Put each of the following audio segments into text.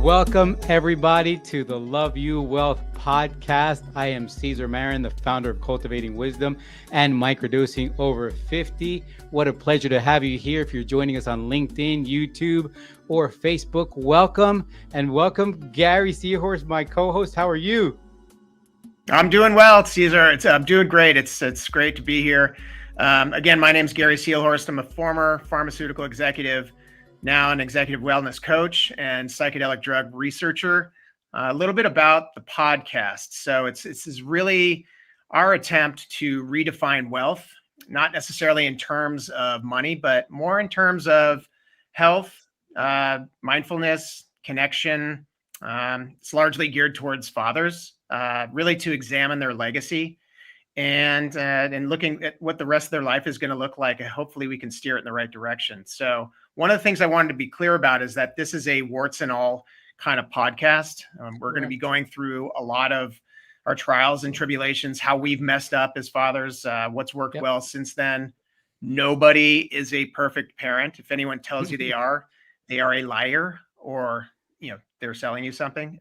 Welcome, everybody, to the Love You Wealth podcast. I am Cesar Marin, the founder of Cultivating Wisdom and Microdosing Over 50. What a pleasure to have you here. If you're joining us on LinkedIn, YouTube, or Facebook, welcome. And welcome, Gary Seahorse, my co-host. How are you? I'm doing well, Cesar. I'm doing great. It's great to be here. Again, my name is Gary Seahorse. I'm a former pharmaceutical executive, now an executive wellness coach and psychedelic drug researcher. A little bit about the podcast. So it's really our attempt to redefine wealth, not necessarily in terms of money, but more in terms of health, mindfulness, connection. It's largely geared towards fathers, really to examine their legacy and looking at what the rest of their life is going to look like. And hopefully we can steer it in the right direction. So one of the things I wanted to be clear about is that this is a warts and all kind of podcast. We're going to be going through a lot of our trials and tribulations, how we've messed up as fathers, what's worked well since then. Nobody is a perfect parent. If anyone tells you they are a liar, or they're selling you something.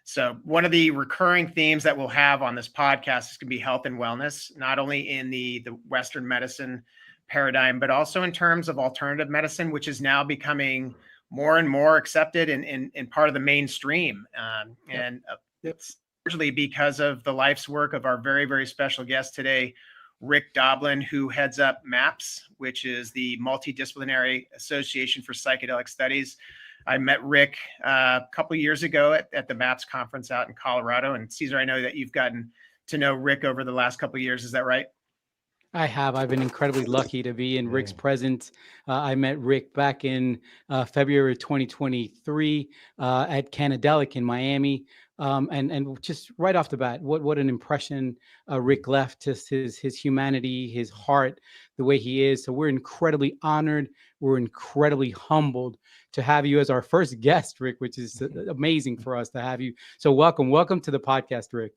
So one of the recurring themes that we'll have on this podcast is going to be health and wellness, not only in the Western medicine paradigm, but also in terms of alternative medicine, which is now becoming more and more accepted and part of the mainstream. And it's largely because of the life's work of our very, very special guest today, Rick Doblin, who heads up MAPS, which is the Multidisciplinary Association for Psychedelic Studies. I met Rick a couple of years ago at the MAPS conference out in Colorado. And Cesar, I know that you've gotten to know Rick over the last couple of years. Is that right? I have. I've been incredibly lucky to be in Rick's presence. I met Rick back in February 2023 at Cannabis in Miami. And just right off the bat, what an impression Rick left, just his humanity, his heart, the way he is. So we're incredibly honored. We're incredibly humbled to have you as our first guest, Rick, which is amazing for us to have you. So welcome to the podcast, Rick.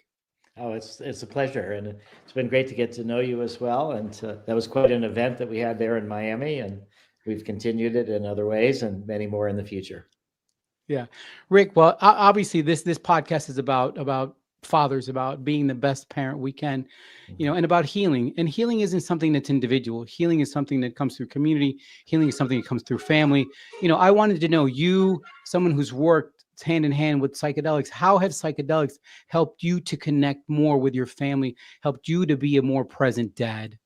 Oh, it's a pleasure, and it's been great to get to know you as well. And that was quite an event that we had there in Miami, and we've continued it in other ways and many more in the future. Yeah, Rick. Well, obviously, this podcast is about fathers, about being the best parent we can, and about healing. And healing isn't something that's individual. Healing is something that comes through community. Healing is something that comes through family. I wanted to know, you, someone who's worked hand in hand with psychedelics, how have psychedelics helped you to connect more with your family, helped you to be a more present dad?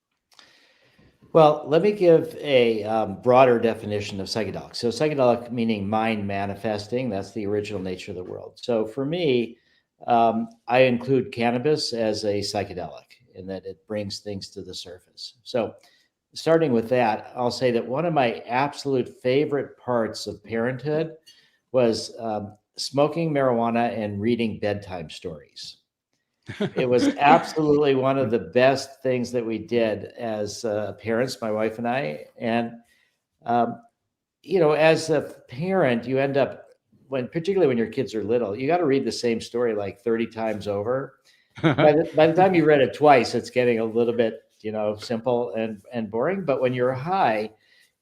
Well, let me give a broader definition of psychedelic. So psychedelic meaning mind manifesting, that's the original nature of the world. So for me, I include cannabis as a psychedelic in that it brings things to the surface. So starting with that, I'll say that one of my absolute favorite parts of parenthood was smoking marijuana and reading bedtime stories. It was absolutely one of the best things that we did as parents, my wife and I. And, as a parent, you end up, particularly when your kids are little, you got to read the same story like 30 times over. By the time you read it twice, it's getting a little bit, simple and boring. But when you're high,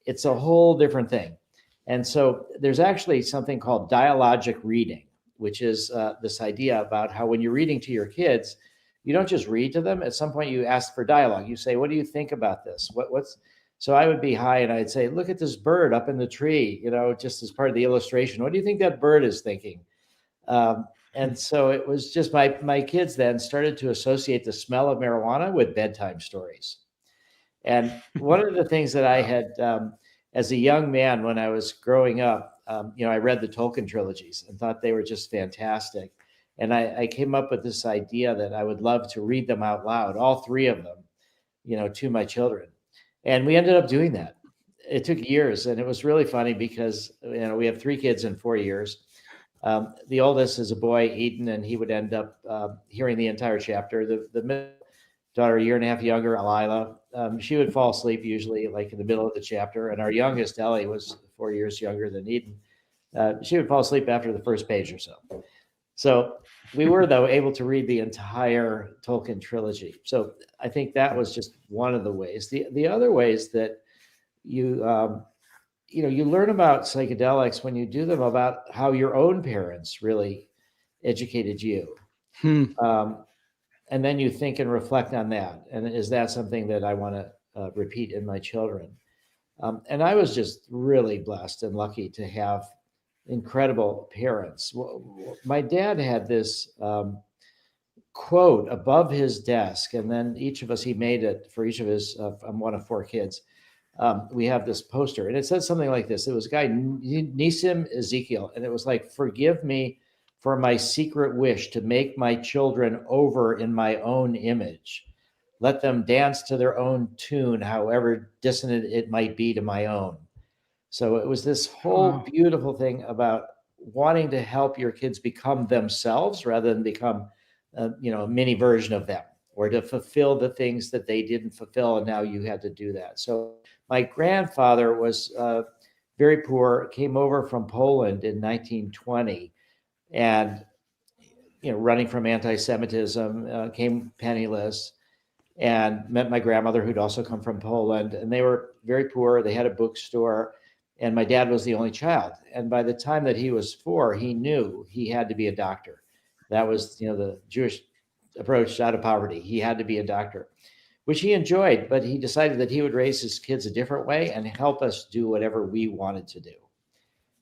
it's a whole different thing. And so there's actually something called dialogic reading, which is this idea about how when you're reading to your kids, you don't just read to them. At some point, you ask for dialogue. You say, "What do you think about this? What's?" So I would be high and I'd say, "Look at this bird up in the tree," just as part of the illustration. What do you think that bird is thinking? And so it was just my kids then started to associate the smell of marijuana with bedtime stories. And one of the things that I had as a young man, when I was growing up, I read the Tolkien trilogies and thought they were just fantastic. And I came up with this idea that I would love to read them out loud, all three of them, to my children. And we ended up doing that. It took years, and it was really funny because, we have 3 kids in 4 years. The oldest is a boy, Eden, and he would end up hearing the entire chapter. The middle daughter, a year and a half younger, Lila, she would fall asleep usually like in the middle of the chapter. And our youngest, Ellie, was 4 years younger than Eden. She would fall asleep after the first page or so. So we were, though, able to read the entire Tolkien trilogy. So I think that was just one of the ways. The other ways that you you learn about psychedelics when you do them about how your own parents really educated you. And then you think and reflect on that. And is that something that I want to repeat in my children? And I was just really blessed and lucky to have incredible parents. My dad had this quote above his desk, and then each of us, he made it for each of his, I'm one of 4 kids. We have this poster, and it said something like this. It was a guy, Nisim Ezekiel, and it was like, "Forgive me for my secret wish to make my children over in my own image. Let them dance to their own tune, however dissonant it might be to my own." So it was this whole beautiful thing about wanting to help your kids become themselves rather than become, a mini version of them, or to fulfill the things that they didn't fulfill, and now you had to do that. So my grandfather was very poor, came over from Poland in 1920, and running from anti-Semitism, came penniless, and met my grandmother, who'd also come from Poland, and they were very poor. They had a bookstore, and my dad was the only child. And by the time that he was 4, he knew he had to be a doctor. That was, the Jewish approach out of poverty. He had to be a doctor, which he enjoyed, but he decided that he would raise his kids a different way and help us do whatever we wanted to do.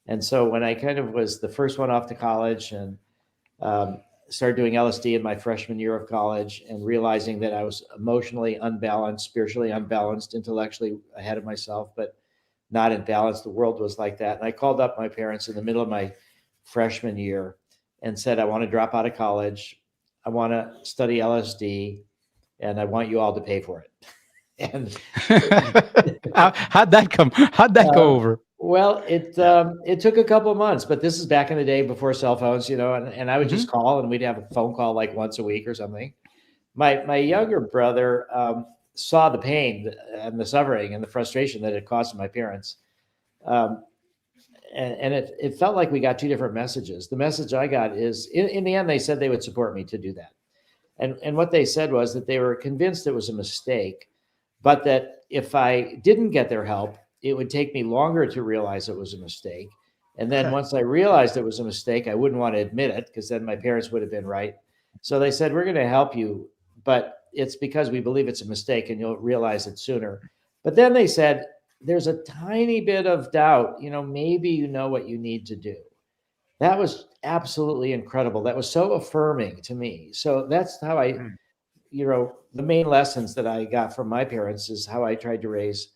And so when I kind of was the first one off to college and started doing LSD in my freshman year of college, and realizing that I was emotionally unbalanced, spiritually unbalanced, intellectually ahead of myself, but not in balance. The world was like that. And I called up my parents in the middle of my freshman year and said, "I want to drop out of college. I want to study LSD, and I want you all to pay for it." And how'd that go over? Well, it took a couple of months, but this is back in the day before cell phones, and I would just call, and we'd have a phone call like once a week or something. My younger brother saw the pain and the suffering and the frustration that it caused my parents. And it felt like we got 2 different messages. The message I got is, in the end, they said they would support me to do that. And what they said was that they were convinced it was a mistake, but that if I didn't get their help, it would take me longer to realize it was a mistake. And then once I realized it was a mistake, I wouldn't want to admit it, because then my parents would have been right. So they said, "We're going to help you, but it's because we believe it's a mistake, and you'll realize it sooner." But then they said, "There's a tiny bit of doubt, maybe you know what you need to do." That was absolutely incredible. That was so affirming to me. So that's how I, the main lessons that I got from my parents is how I tried to raise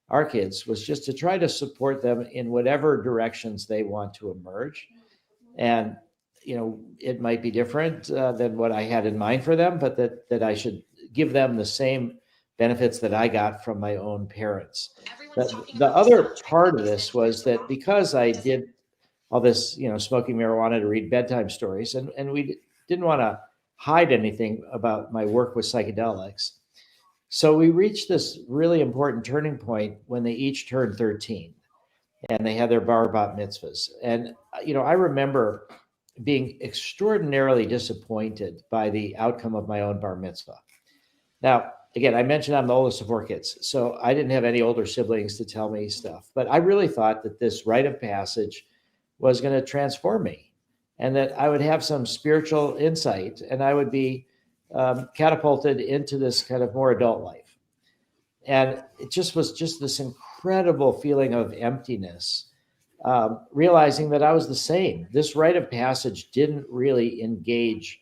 our kids, was just to try to support them in whatever directions they want to emerge. And, it might be different than what I had in mind for them, but that I should give them the same benefits that I got from my own parents. The other part of this was that because I did all this, smoking marijuana to read bedtime stories, and we didn't want to hide anything about my work with psychedelics. So we reached this really important turning point when they each turned 13, and they had their bar bat mitzvahs. And, I remember being extraordinarily disappointed by the outcome of my own bar mitzvah. Now, again, I mentioned I'm the oldest of 4 kids, so I didn't have any older siblings to tell me stuff. But I really thought that this rite of passage was going to transform me, and that I would have some spiritual insight, and I would be catapulted into this kind of more adult life. And it just was this incredible feeling of emptiness, realizing that I was the same. This rite of passage didn't really engage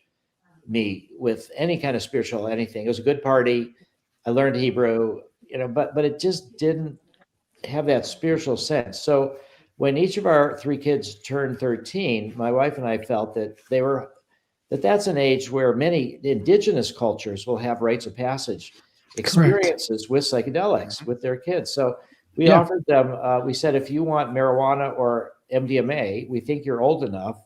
me with any kind of spiritual anything. It was a good party. I learned Hebrew, but it just didn't have that spiritual sense. So when each of our 3 kids turned 13, my wife and I felt that that's an age where many indigenous cultures will have rites of passage experiences with psychedelics with their kids. So we offered them, we said, if you want marijuana or MDMA, we think you're old enough,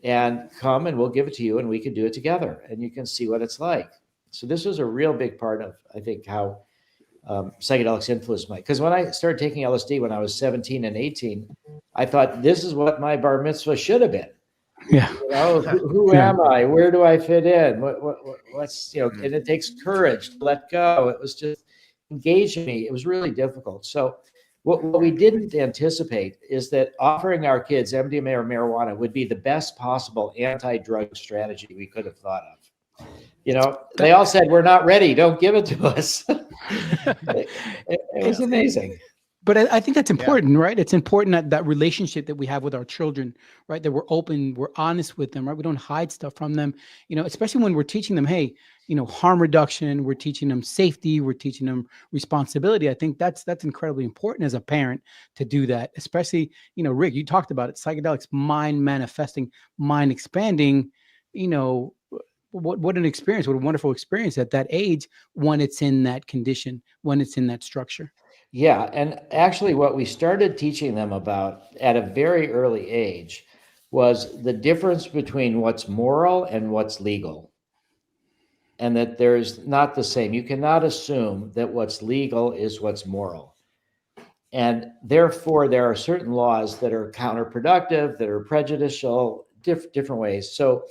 and come and we'll give it to you, and we can do it together, and you can see what it's like. So this was a real big part of, I think, how psychedelics influenced me. Because when I started taking LSD when I was 17 and 18, I thought, this is what my bar mitzvah should have been. Yeah. Who am I? Where do I fit in? What's, and it takes courage to let go. It was just engaging me. It was really difficult. So What we didn't anticipate is that offering our kids MDMA or marijuana would be the best possible anti-drug strategy we could have thought of. You know, they all said, "We're not ready. Don't give it to us." It was amazing. But I think that's important, right? It's important that relationship that we have with our children, right? That we're open, we're honest with them, right? We don't hide stuff from them, you know, especially when we're teaching them, hey, you know, harm reduction, we're teaching them safety, we're teaching them responsibility. I think that's incredibly important as a parent to do that, especially, you know, Rick, you talked about it, psychedelics, mind manifesting, mind expanding, you know, what an experience, what a wonderful experience at that age when it's in that condition, when it's in that structure. Yeah, and actually what we started teaching them about at a very early age was the difference between what's moral and what's legal. And that there's not the same. You cannot assume that what's legal is what's moral. And therefore, there are certain laws that are counterproductive, that are prejudicial, different ways. So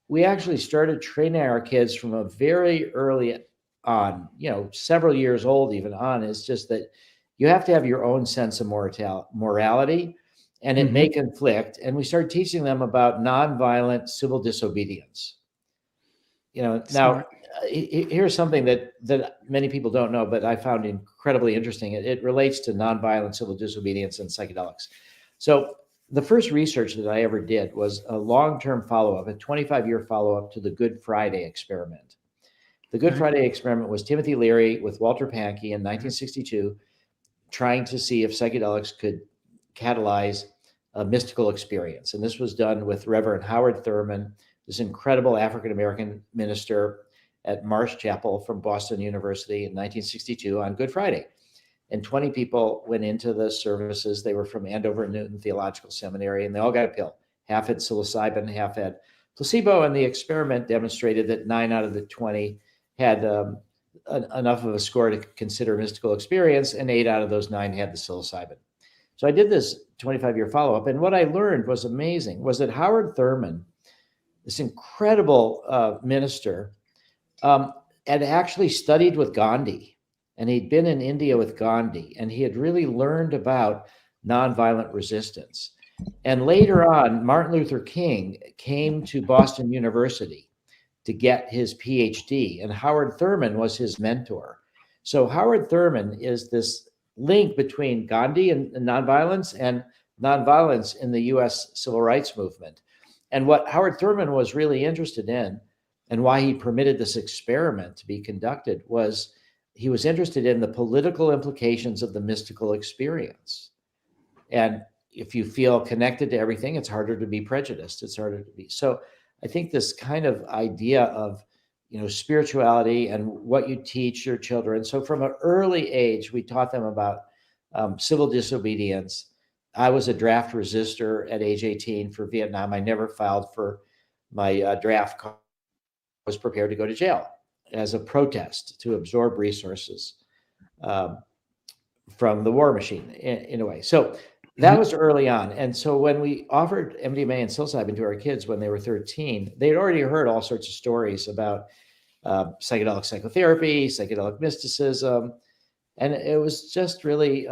we actually started training our kids from a very early on, you know, several years old even on. It's just that you have to have your own sense of morality, and it may conflict. And we started teaching them about nonviolent civil disobedience. You know, now here's something that many people don't know, but I found incredibly interesting. It relates to nonviolent civil disobedience and psychedelics. So the first research that I ever did was a long-term follow-up, a 25-year follow-up to the Good Friday experiment. The Good Friday experiment was Timothy Leary with Walter Pankey in 1962, trying to see if psychedelics could catalyze a mystical experience. And this was done with Reverend Howard Thurman, this incredible African-American minister at Marsh Chapel from Boston University in 1962 on Good Friday. And 20 people went into the services. They were from Andover Newton Theological Seminary, and they all got a pill. Half had psilocybin, half had placebo. And the experiment demonstrated that 9 out of the 20 had enough of a score to consider mystical experience, and 8 out of those 9 had the psilocybin. So I did this 25-year follow-up, and what I learned was amazing, was that Howard Thurman, this incredible minister, had actually studied with Gandhi, and he'd been in India with Gandhi, and he had really learned about nonviolent resistance. And later on, Martin Luther King came to Boston University to get his PhD, and Howard Thurman was his mentor. So Howard Thurman is this link between Gandhi and nonviolence in the US civil rights movement. And what Howard Thurman was really interested in, and why he permitted this experiment to be conducted, was he was interested in the political implications of the mystical experience. And if you feel connected to everything, it's harder to be prejudiced. It's harder to be. So I think this kind of idea of, you know, spirituality and what you teach your children. So from an early age, we taught them about civil disobedience. I was a draft resistor at age 18 for Vietnam. I never filed for my draft card. I was prepared to go to jail as a protest to absorb resources from the war machine in a way. So that was early on. And so when we offered MDMA and psilocybin to our kids when they were 13, they'd already heard all sorts of stories about psychedelic psychotherapy, psychedelic mysticism. And it was just really,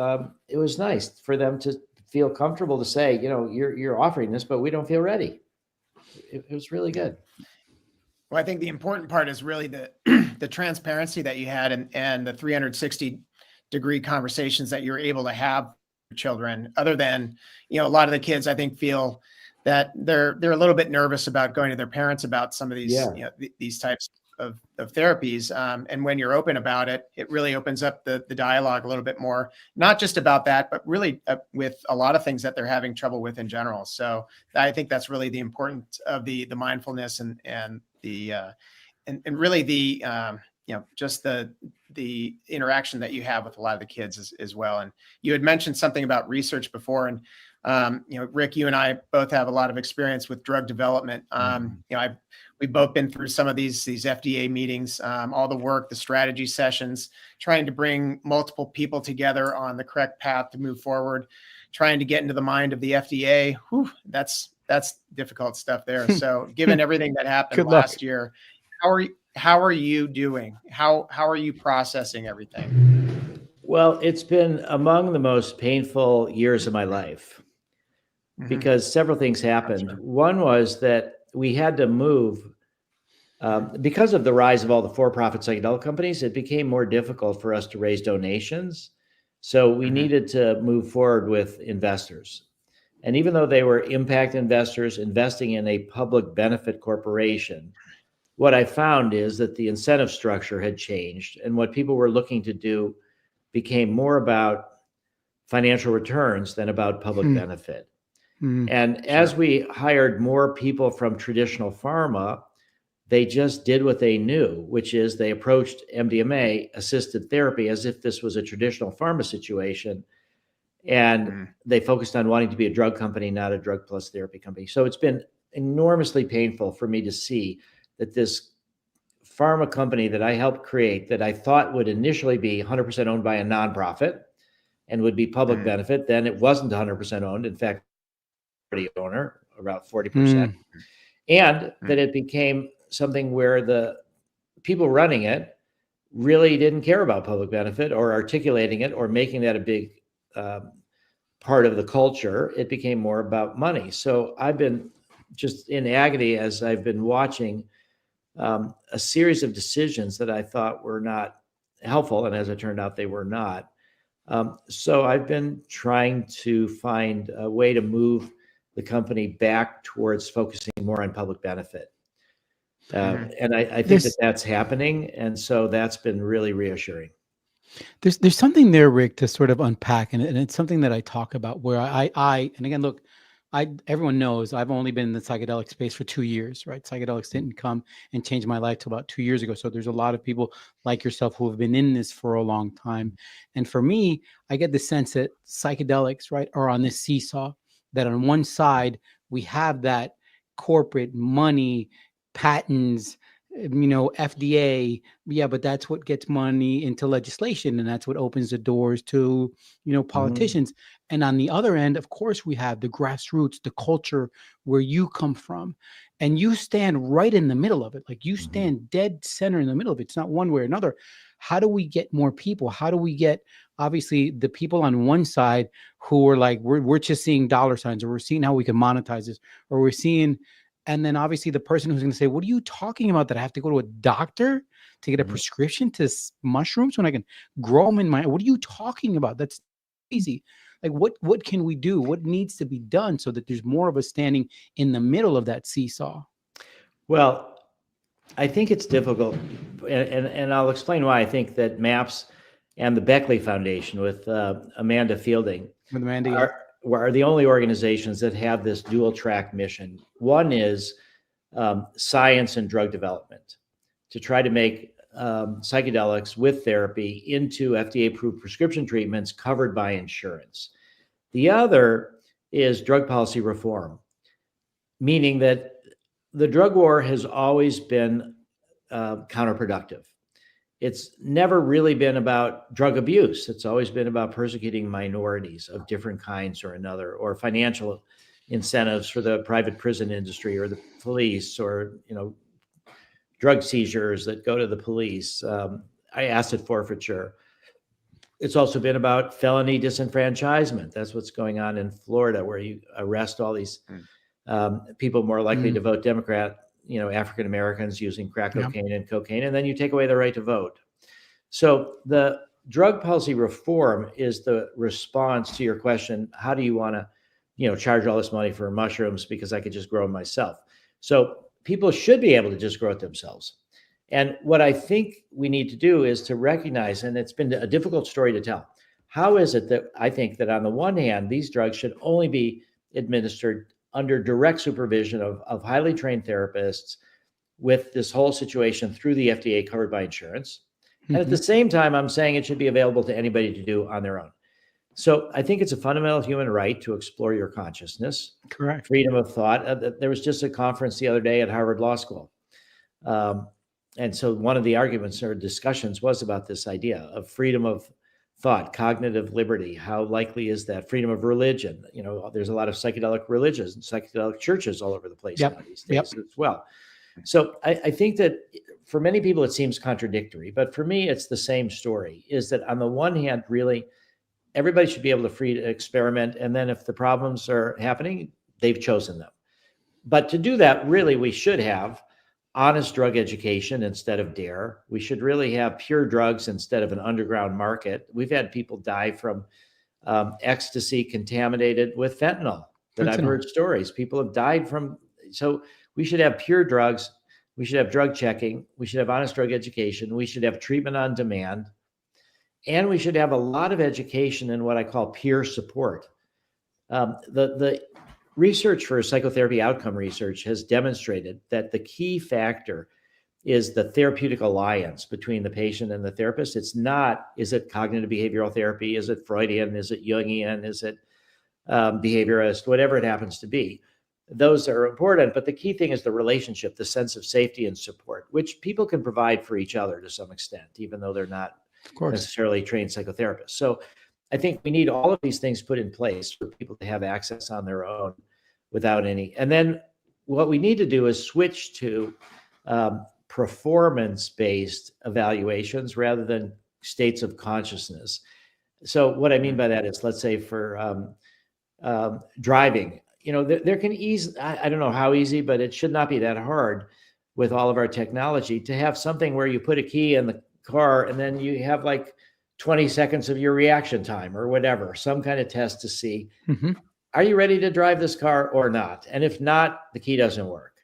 it was nice for them to feel comfortable to say, you know, you're offering this, but we don't feel ready. It was really good. Well, I think the important part is really the the transparency that you had and the 360-degree conversations that you're able to have with children. Other than, you know, a lot of the kids, I think, feel that they're a little bit nervous about going to their parents about some of these, you know, these types of therapies. And when you're open about it, it really opens up the dialogue a little bit more, not just about that, but really with a lot of things that they're having trouble with in general. So I think that's really the importance of the mindfulness and the and really the you know, just the interaction that you have with a lot of the kids as well. And you had mentioned something about research before, and you know, Rick, you and I both have a lot of experience with drug development. You know, we've both been through some of these FDA meetings, all the work, the strategy sessions, trying to bring multiple people together on the correct path to move forward, trying to get into the mind of the FDA. Whew, that's difficult stuff there. So given everything that happened last year, how are you doing? How are you processing everything? Well, it's been among the most painful years of my life because several things happened. Gotcha. One was that we had to move because of the rise of all the for-profit psychedelic companies. It became more difficult for us to raise donations. So we needed to move forward with investors. And even though they were impact investors investing in a public benefit corporation, what I found is that the incentive structure had changed, and what people were looking to do became more about financial returns than about public benefit. And as we hired more people from traditional pharma, they just did what they knew, which is they approached MDMA assisted therapy as if this was a traditional pharma situation. And they focused on wanting to be a drug company, not a drug plus therapy company. So it's been enormously painful for me to see that this pharma company that I helped create, that I thought would initially be 100% owned by a nonprofit and would be public benefit, then it wasn't 100% owned. In fact, the owner, about 40%. And that it became something where the people running it really didn't care about public benefit or articulating it or making that a big part of the culture. It became more about money. So I've been just in agony as I've been watching a series of decisions that I thought were not helpful. And as it turned out, they were not. So I've been trying to find a way to move the company back towards focusing more on public benefit. And I think that's happening. And so that's been really reassuring. There's something there, Rick, to sort of unpack, and it's something that I talk about where I and again, look, everyone knows I've only been in the psychedelic space for 2 years, right? Psychedelics didn't come and change my life till about 2 years ago. So there's a lot of people like yourself who have been in this for a long time. And for me, I get the sense that psychedelics, right, are on this seesaw, that on one side, we have that corporate money, patents, FDA, but that's what gets money into legislation, and that's what opens the doors to, politicians. And on the other end, of course, we have the grassroots, the culture where you come from, and you stand right in the middle of it. Like you stand dead center in the middle of it. It's not one way or another. How do we get more people? How do we get, obviously, the people on one side who are like, we're just seeing dollar signs, or we're seeing how we can monetize this, or we're seeing. And then obviously the person who's going to say, what are you talking about, that I have to go to a doctor to get a prescription to mushrooms when I can grow them in my, what are you talking about? That's easy. Like what can we do? What needs to be done so that there's more of us standing in the middle of that seesaw? Well, I think it's difficult. And I'll explain why I think that MAPS and the Beckley Foundation with Amanda Fielding are the only organizations that have this dual track mission. One is science and drug development to try to make psychedelics with therapy into FDA approved prescription treatments covered by insurance. The other is drug policy reform, meaning that the drug war has always been counterproductive. It's never really been about drug abuse. It's always been about persecuting minorities of different kinds or another, or financial incentives for the private prison industry or the police, or, drug seizures that go to the police, asset forfeiture. It's also been about felony disenfranchisement. That's what's going on in Florida, where you arrest all these people more likely to vote Democrat, African Americans using crack cocaine and cocaine, and then you take away the right to vote. So the drug policy reform is the response to your question, how do you want to, charge all this money for mushrooms because I could just grow them myself? So people should be able to just grow it themselves. And what I think we need to do is to recognize, and it's been a difficult story to tell, how is it that I think that on the one hand, these drugs should only be administered under direct supervision of highly trained therapists with this whole situation through the FDA covered by insurance. And at the same time, I'm saying it should be available to anybody to do on their own. So I think it's a fundamental human right to explore your consciousness. Correct. Freedom of thought. There was just a conference the other day at Harvard Law School. And so one of the arguments or discussions was about this idea of freedom of thought, cognitive liberty. How likely is that? Freedom of religion. There's a lot of psychedelic religions and psychedelic churches all over the place now these days as well. So I think that for many people, it seems contradictory, but for me, it's the same story, is that on the one hand, really, everybody should be able to free to experiment. And then if the problems are happening, they've chosen them. But to do that, really, we should have honest drug education instead of dare. We should really have pure drugs instead of an underground market. We've had people die from ecstasy contaminated with fentanyl that I've heard stories. People have died from. So we should have pure drugs. We should have drug checking. We should have honest drug education. We should have treatment on demand. And we should have a lot of education in what I call peer support. The research for psychotherapy outcome research has demonstrated that the key factor is the therapeutic alliance between the patient and the therapist. It's not, is it cognitive behavioral therapy? Is it Freudian? Is it Jungian? Is it behaviorist? Whatever it happens to be. Those are important, but the key thing is the relationship, the sense of safety and support, which people can provide for each other to some extent, even though they're not necessarily trained psychotherapists. So I think we need all of these things put in place for people to have access on their own without any. And then what we need to do is switch to performance-based evaluations rather than states of consciousness. So what I mean by that is, let's say for driving, there can I don't know how easy, but it should not be that hard with all of our technology to have something where you put a key in the car and then you have like 20 seconds of your reaction time or whatever, some kind of test to see, are you ready to drive this car or not? And if not, the key doesn't work,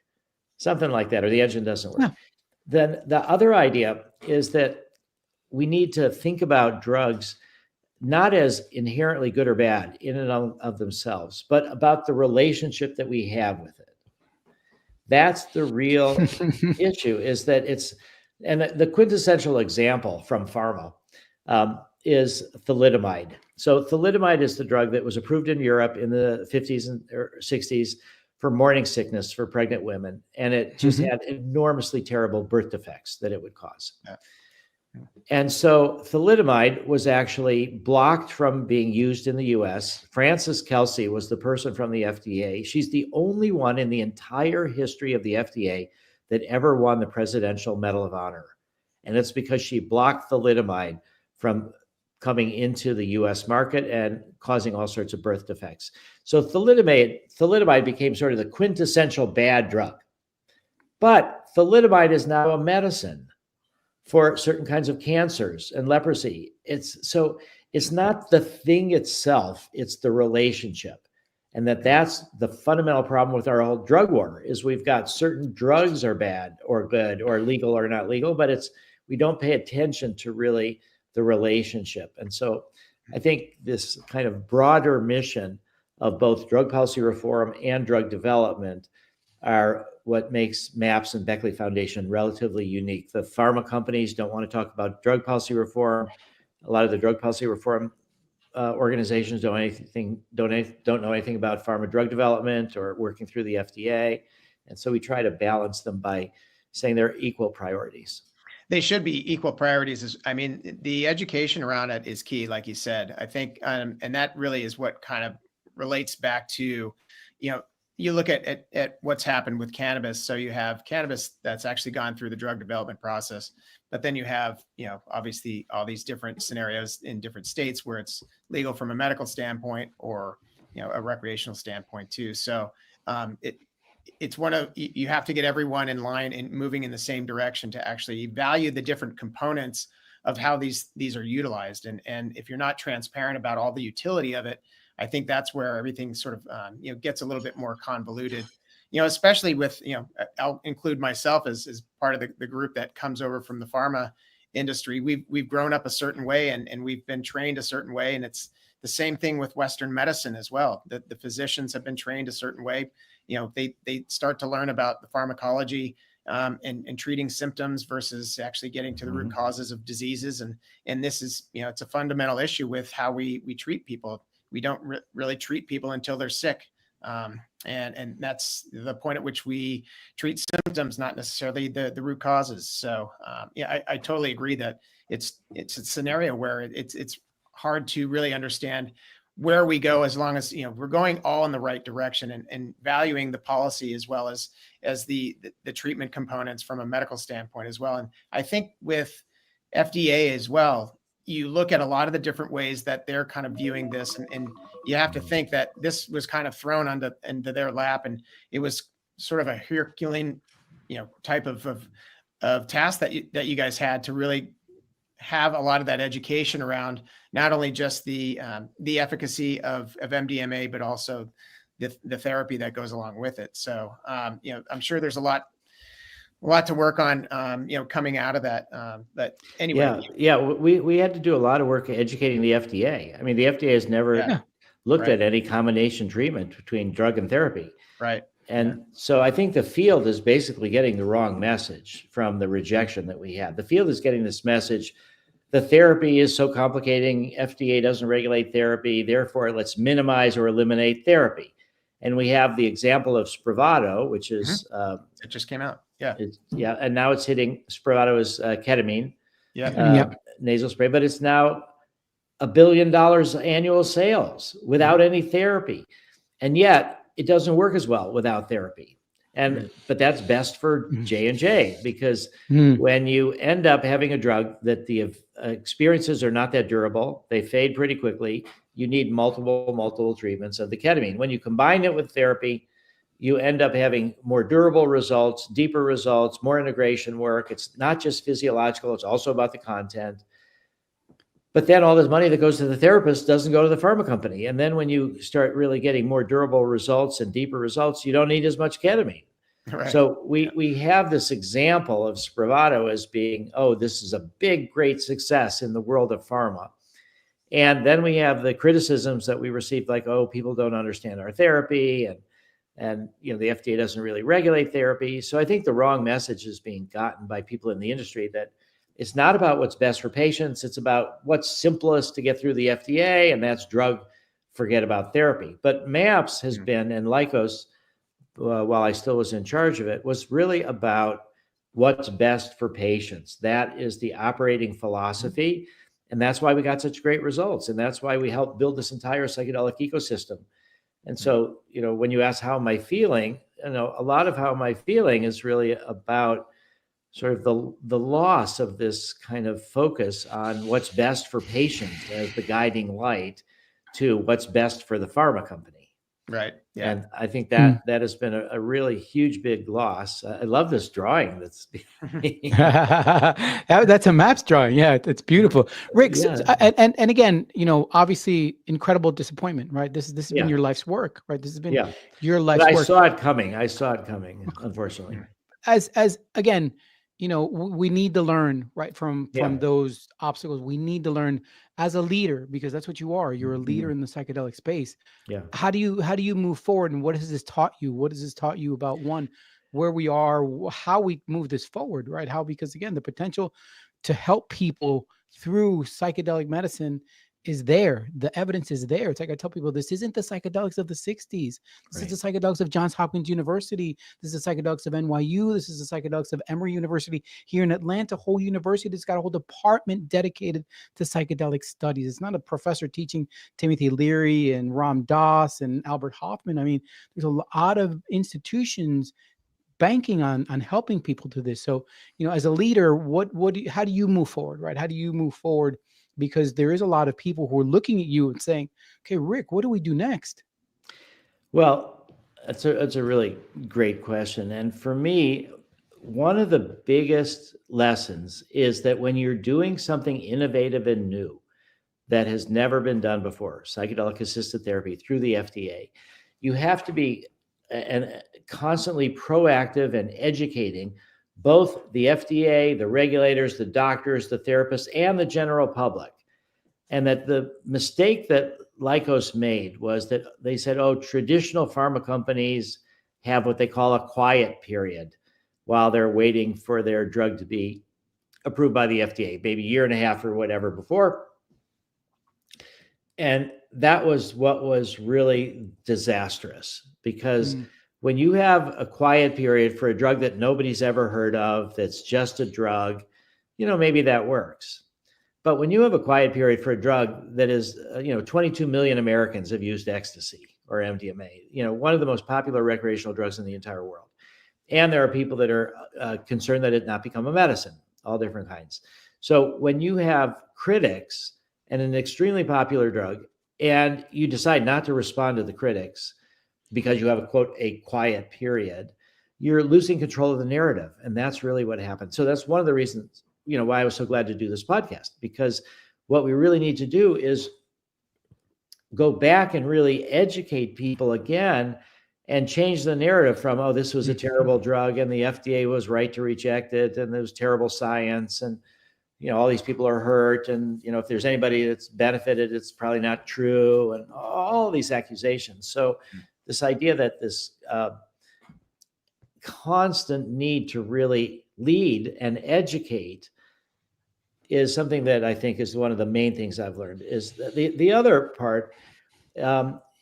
something like that, or the engine doesn't work. No. Then the other idea is that we need to think about drugs not as inherently good or bad in and of themselves, but about the relationship that we have with it. That's the real issue, is that and the quintessential example from pharma is thalidomide. So thalidomide is the drug that was approved in Europe in the 50s or 60s for morning sickness for pregnant women. And it just had enormously terrible birth defects that it would cause. Yeah. And so thalidomide was actually blocked from being used in the US. Frances Kelsey was the person from the FDA. She's the only one in the entire history of the FDA that ever won the Presidential Medal of Honor. And it's because she blocked thalidomide from coming into the US market and causing all sorts of birth defects. So thalidomide became sort of the quintessential bad drug. But thalidomide is now a medicine for certain kinds of cancers and leprosy. It's not the thing itself, it's the relationship. And that's the fundamental problem with our whole drug war, is we've got certain drugs are bad or good or legal or not legal, but we don't pay attention to really the relationship. And so I think this kind of broader mission of both drug policy reform and drug development are what makes MAPS and Beckley Foundation relatively unique. The pharma companies don't want to talk about drug policy reform. A lot of the drug policy reform organizations don't know anything about pharma drug development or working through the FDA. And so we try to balance them by saying they're equal priorities. They should be equal priorities. I mean, the education around it is key, like you said, I think, and that really is what kind of relates back to, you look at what's happened with cannabis. So you have cannabis that's actually gone through the drug development process, but then you have, obviously all these different scenarios in different states where it's legal from a medical standpoint or, a recreational standpoint too. So it's you have to get everyone in line and moving in the same direction to actually value the different components of how these are utilized. And if you're not transparent about all the utility of it, I think that's where everything sort of, gets a little bit more convoluted, especially with, I'll include myself as part of the group that comes over from the pharma industry. We've grown up a certain way and we've been trained a certain way. And it's the same thing with Western medicine as well. The physicians have been trained a certain way. They start to learn about the pharmacology and treating symptoms versus actually getting to the root causes of diseases. And this is, it's a fundamental issue with how we treat people. We don't really treat people until they're sick. And that's the point at which we treat symptoms, not necessarily the root causes. So I totally agree that it's a scenario where it's hard to really understand where we go, as long as, we're going all in the right direction, and valuing the policy as well as the treatment components from a medical standpoint as well. And I think with FDA as well, you look at a lot of the different ways that they're kind of viewing this, and you have to think that this was kind of thrown into their lap, and it was sort of a Herculean, type of task that you guys had to really have a lot of that education around not only just the efficacy of MDMA, but also the therapy that goes along with it. So, I'm sure there's a lot to work on, coming out of that. But anyway. Yeah. We had to do a lot of work educating the FDA. I mean, the FDA has never looked at any combination treatment between drug and therapy. Right. And so I think the field is basically getting the wrong message from the rejection that we had. The field is getting this message: the therapy is so complicating, FDA doesn't regulate therapy, therefore let's minimize or eliminate therapy. And we have the example of Spravato, which is it just came out. Yeah. And now it's hitting. Spravato is ketamine, nasal spray, but it's now $1 billion annual sales without any therapy. And yet it doesn't work as well without therapy. But that's best for J&J, because when you end up having a drug that the experiences are not that durable, they fade pretty quickly, you need multiple treatments of the ketamine. When you combine it with therapy, you end up having more durable results, deeper results, more integration work. It's not just physiological, it's also about the content. But then all this money that goes to the therapist doesn't go to the pharma company. And then when you start really getting more durable results and deeper results, you don't need as much ketamine. Right. So we have this example of Spravato as being, this is a big, great success in the world of pharma. And then we have the criticisms that we received, like, people don't understand our therapy, and the FDA doesn't really regulate therapy. So I think the wrong message is being gotten by people in the industry, that it's not about what's best for patients. It's about what's simplest to get through the FDA, and that's drug, forget about therapy. But MAPS has been, and Lykos, while I still was in charge of it, was really about what's best for patients. That is the operating philosophy. And that's why we got such great results. And that's why we helped build this entire psychedelic ecosystem. And so, when you ask how am I feeling, a lot of how am I feeling is really about sort of the loss of this kind of focus on what's best for patients as the guiding light to what's best for the pharma company. Right. Yeah. And I think that has been a really huge, big loss. I love this drawing. That's that's a MAPS drawing. Yeah, it's beautiful. Rick, and again, obviously incredible disappointment, right? This has been your life's work, right? This has been your life's work. I saw it coming, unfortunately. As again, we need to learn, right, from those obstacles. We need to learn as a leader, because that's what you are. You're a leader in the psychedelic space. Yeah. How do you move forward, and what has this taught you? What has this taught you about, one, where we are, how we move this forward, right? Because again, the potential to help people through psychedelic medicine is there. The evidence is there. It's like I tell people, this isn't the psychedelics of the 60s. This is the psychedelics of Johns Hopkins University. This is the psychedelics of NYU. This is the psychedelics of Emory University here in Atlanta. Whole university that's got a whole department dedicated to psychedelic studies. It's not a professor teaching Timothy Leary and Ram Dass and Albert Hoffman. I mean, there's a lot of institutions banking on helping people do this. So, as a leader, how do you move forward, right? How do you move forward? Because there is a lot of people who are looking at you and saying, okay, Rick, what do we do next? Well, that's a really great question. And for me, one of the biggest lessons is that when you're doing something innovative and new that has never been done before, psychedelic assisted therapy through the FDA, you have to be constantly proactive and educating both the FDA, the regulators, the doctors, the therapists, and the general public. And that the mistake that Lykos made was that they said, traditional pharma companies have what they call a quiet period while they're waiting for their drug to be approved by the FDA, maybe a year and a half or whatever before. And that was what was really disastrous, because when you have a quiet period for a drug that nobody's ever heard of, that's just a drug, maybe that works. But when you have a quiet period for a drug that is, 22 million Americans have used ecstasy or MDMA, one of the most popular recreational drugs in the entire world. And there are people that are concerned that it not become a medicine, all different kinds. So when you have critics and an extremely popular drug, and you decide not to respond to the critics because you have a quote, a quiet period, you're losing control of the narrative. And that's really what happened. So that's one of the reasons, why I was so glad to do this podcast, because what we really need to do is go back and really educate people again and change the narrative from, oh, this was a terrible drug and the FDA was right to reject it and there was terrible science and, all these people are hurt and, if there's anybody that's benefited, it's probably not true, and all these accusations. So this idea that this constant need to really lead and educate is something that I think is one of the main things I've learned. Is the other part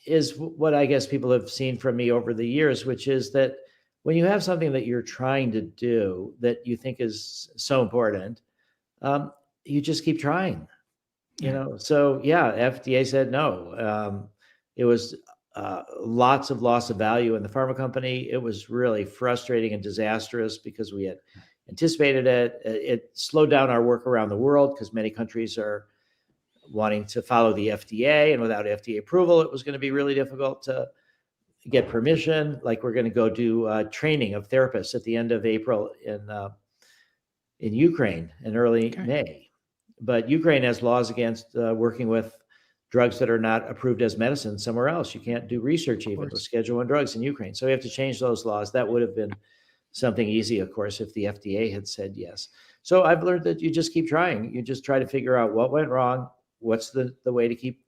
is what I guess people have seen from me over the years, which is that when you have something that you're trying to do that you think is so important, you just keep trying. So FDA said no. It was lots of loss of value in the pharma company. It was really frustrating and disastrous because we had anticipated it. It slowed down our work around the world because many countries are wanting to follow the FDA, and without FDA approval, it was going to be really difficult to get permission. Like, we're going to go do training of therapists at the end of April in Ukraine in early May. But Ukraine has laws against working with drugs that are not approved as medicine somewhere else. You can't do research even with Schedule I drugs in Ukraine. So we have to change those laws. That would have been something easy, of course, if the FDA had said yes. So I've learned that you just keep trying. You just try to figure out what went wrong. What's the way to keep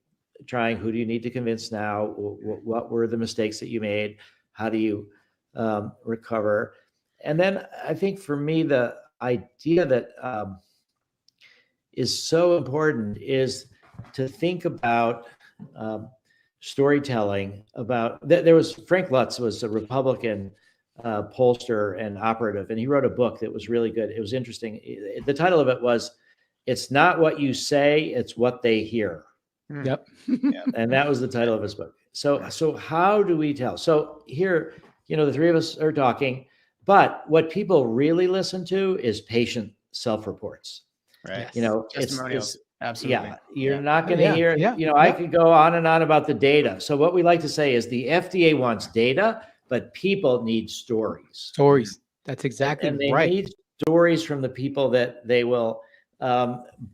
trying? Who do you need to convince now? What were the mistakes that you made? How do you recover? And then I think for me, the idea that is so important is to think about storytelling. There was Frank Lutz was a Republican pollster and operative, and he wrote a book that was really good. It was interesting. The title of it was, "It's not what you say, it's what they hear." Yep. And that was the title of his book. So how do we tell? So here, the three of us are talking, but what people really listen to is patient self-reports. Right. Testimonials. Absolutely. Yeah, you're not going to hear, Yeah. I could go on and on about the data. So what we like to say is the FDA wants data, but people need stories. Stories. That's exactly and they right. need stories from the people that they will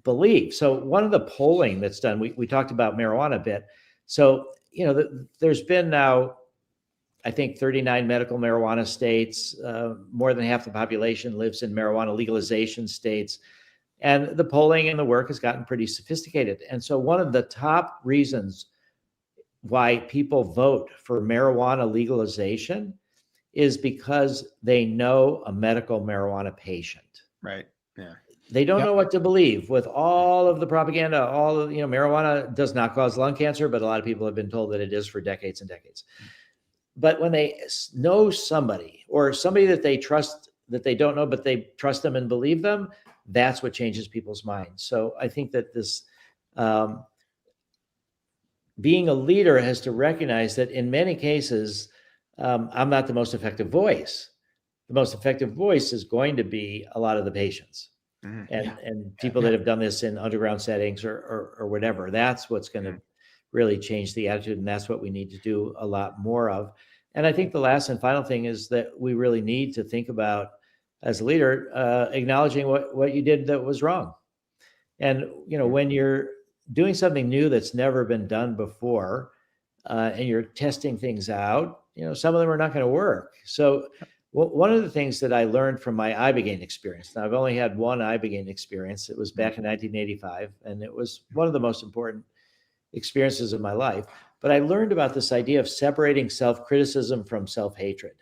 believe. So one of the polling that's done, we talked about marijuana a bit. So, there's been now, I think, 39 medical marijuana states. More than half the population lives in marijuana legalization states. And the polling and the work has gotten pretty sophisticated. And so one of the top reasons why people vote for marijuana legalization is because they know a medical marijuana patient. Right. Yeah. They don't know what to believe with all of the propaganda. Marijuana does not cause lung cancer, but a lot of people have been told that it is for decades and decades. But when they know somebody, or somebody that they trust, that they don't know, but they trust them and believe them, that's what changes people's minds. So I think that this being a leader has to recognize that in many cases, I'm not the most effective voice. The most effective voice is going to be a lot of the patients. And people that have done this in underground settings or whatever. That's what's going to really change the attitude, and that's what we need to do a lot more of. And I think the last and final thing is that we really need to think about, as a leader, acknowledging what you did that was wrong. And when you're doing something new that's never been done before, and you're testing things out, some of them are not going to work. So one of the things that I learned from my Ibogaine experience, now I've only had one Ibogaine experience. It was back in 1985, and it was one of the most important experiences of my life. But I learned about this idea of separating self-criticism from self-hatred.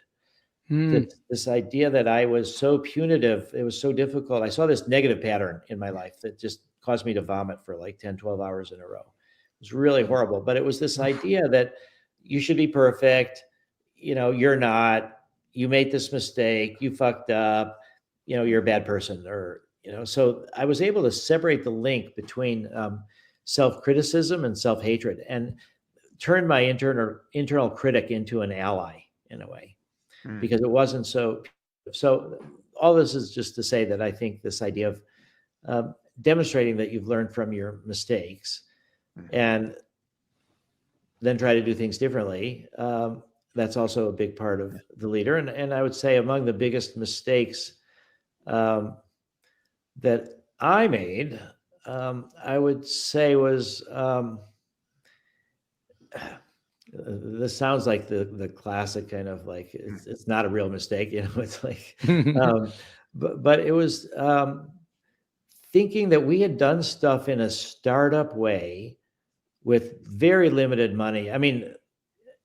This idea that I was so punitive, it was so difficult. I saw this negative pattern in my life that just caused me to vomit for like 10, 12 hours in a row. It was really horrible. But it was this idea that you should be perfect. You're not. You made this mistake. You fucked up. You're a bad person, or so I was able to separate the link between self-criticism and self-hatred, and turn my internal critic into an ally in a way, because it wasn't so. All this is just to say that I think this idea of demonstrating that you've learned from your mistakes and then try to do things differently. That's also a big part of the leader. And I would say among the biggest mistakes that I made, I would say was, this sounds like the classic kind of like, it's not a real mistake, it's like, but it was thinking that we had done stuff in a startup way with very limited money. I mean,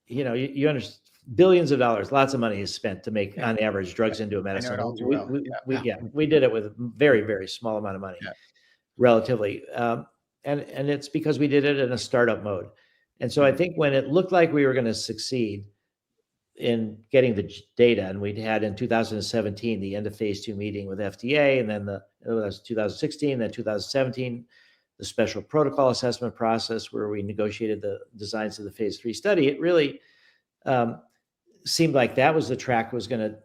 you understand, billions of dollars, lots of money is spent to make, on average, drugs into a medicine. We did it with a very, very small amount of money, relatively. And it's because we did it in a startup mode. And so I think when it looked like we were going to succeed in getting the data, and we'd had in 2017, the end of phase 2 meeting with FDA, and then it was 2016, then 2017, the special protocol assessment process where we negotiated the designs of the phase 3 study, it really seemed like that was the track was going to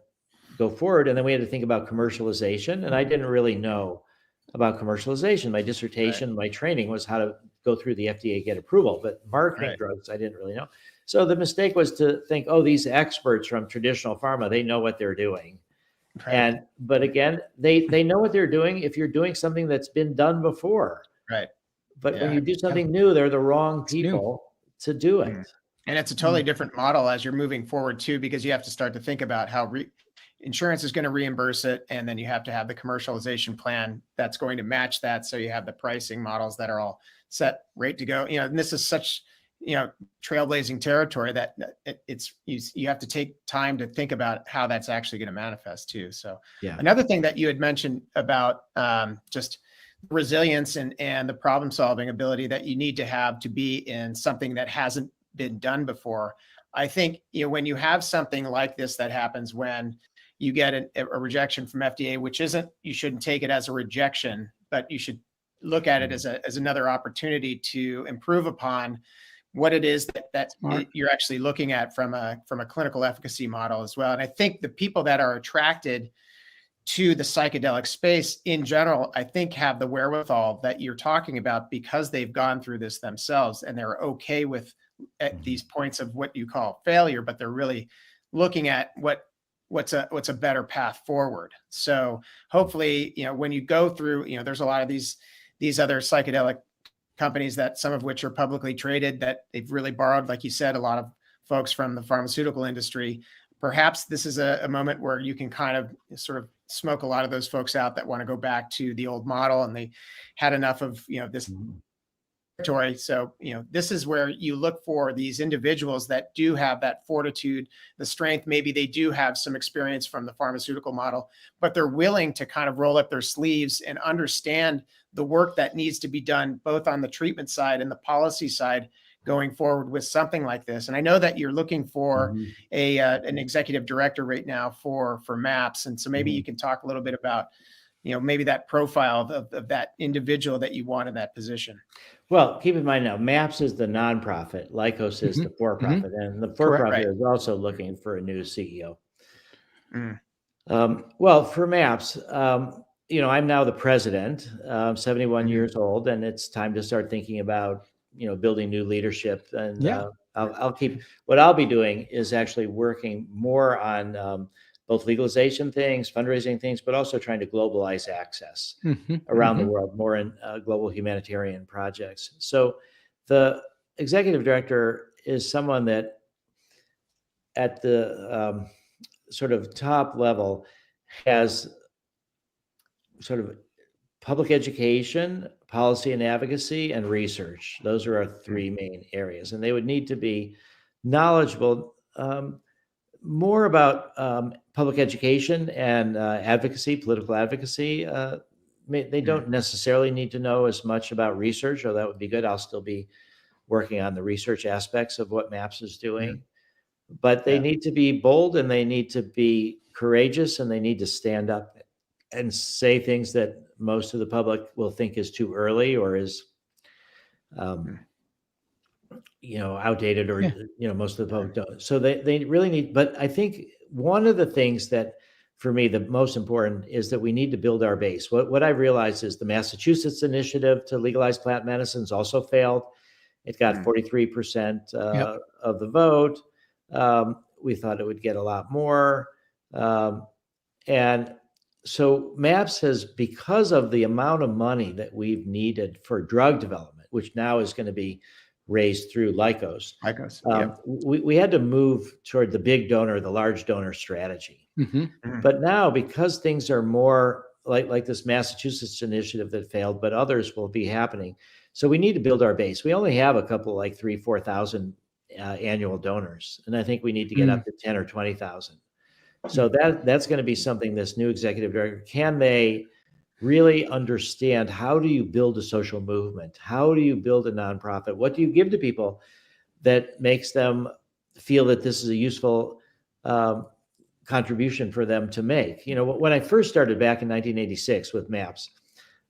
go forward. And then we had to think about commercialization. And I didn't really know about commercialization. My dissertation, my training was how to go through the FDA, get approval, but marketing drugs, I didn't really know. So the mistake was to think, oh, these experts from traditional pharma, they know what they're doing. But again, they know what they're doing if you're doing something that's been done before. But when you do something new, they're the wrong people to do it. And it's a totally different model as you're moving forward too, because you have to start to think about how insurance is going to reimburse it. And then you have to have the commercialization plan that's going to match that. So you have the pricing models that are all set, ready to go. And this is such, trailblazing territory that you have to take time to think about how that's actually going to manifest too. So another thing that you had mentioned about just resilience and the problem solving ability that you need to have to be in something that hasn't been done before. I think, when you have something like this that happens, when you get a rejection from FDA, which you shouldn't take it as a rejection, but you should look at it as another opportunity to improve upon what it is that you're actually looking at from a clinical efficacy model as well. And I think the people that are attracted to the psychedelic space in general, I think have the wherewithal that you're talking about because they've gone through this themselves and they're okay with at these points of what you call failure, but they're really looking at what's a better path forward. So hopefully, when you go through, there's a lot of these other psychedelic companies that some of which are publicly traded that they've really borrowed, like you said, a lot of folks from the pharmaceutical industry. Perhaps this is a moment where you can kind of sort of smoke a lot of those folks out that want to go back to the old model and they had enough of, this territory. So, this is where you look for these individuals that do have that fortitude, the strength. Maybe they do have some experience from the pharmaceutical model, but they're willing to kind of roll up their sleeves and understand the work that needs to be done, both on the treatment side and the policy side going forward with something like this. And I know that you're looking for an executive director right now for MAPS. And so maybe you can talk a little bit about, maybe that profile of that individual that you want in that position. Well, keep in mind now, MAPS is the nonprofit, Lycos is the for-profit, and the for-profit is also looking for a new CEO. Well, for MAPS, I'm now the president, 71 years old, and it's time to start thinking about, building new leadership. And what I'll be doing is actually working more on both legalization things, fundraising things, but also trying to globalize access around the world, more in global humanitarian projects. So the executive director is someone that at the sort of top level has sort of public education, policy and advocacy, and research. Those are our three main areas. And they would need to be knowledgeable more about public education and advocacy, political advocacy. They don't necessarily need to know as much about research, or that would be good. I'll still be working on the research aspects of what MAPS is doing. But they need to be bold, and they need to be courageous, and they need to stand up and say things that most of the public will think is too early or is, outdated, or, most of the public don't. So they really need, but I think one of the things that, for me, the most important is that we need to build our base. What I've realized is the Massachusetts initiative to legalize plant medicines also failed. It got 43% of the vote. We thought it would get a lot more. And so MAPS has, because of the amount of money that we've needed for drug development, which now is going to be raised through LICOs, we had to move toward the big donor, the large donor strategy. But now, because things are more like this Massachusetts initiative that failed, but others will be happening. So we need to build our base. We only have a couple, like 3,000-4,000 annual donors. And I think we need to get up to 10 or 20,000. So that's going to be something this new executive director, can they really understand, how do you build a social movement? How do you build a nonprofit? What do you give to people that makes them feel that this is a useful contribution for them to make? When I first started back in 1986 with MAPS,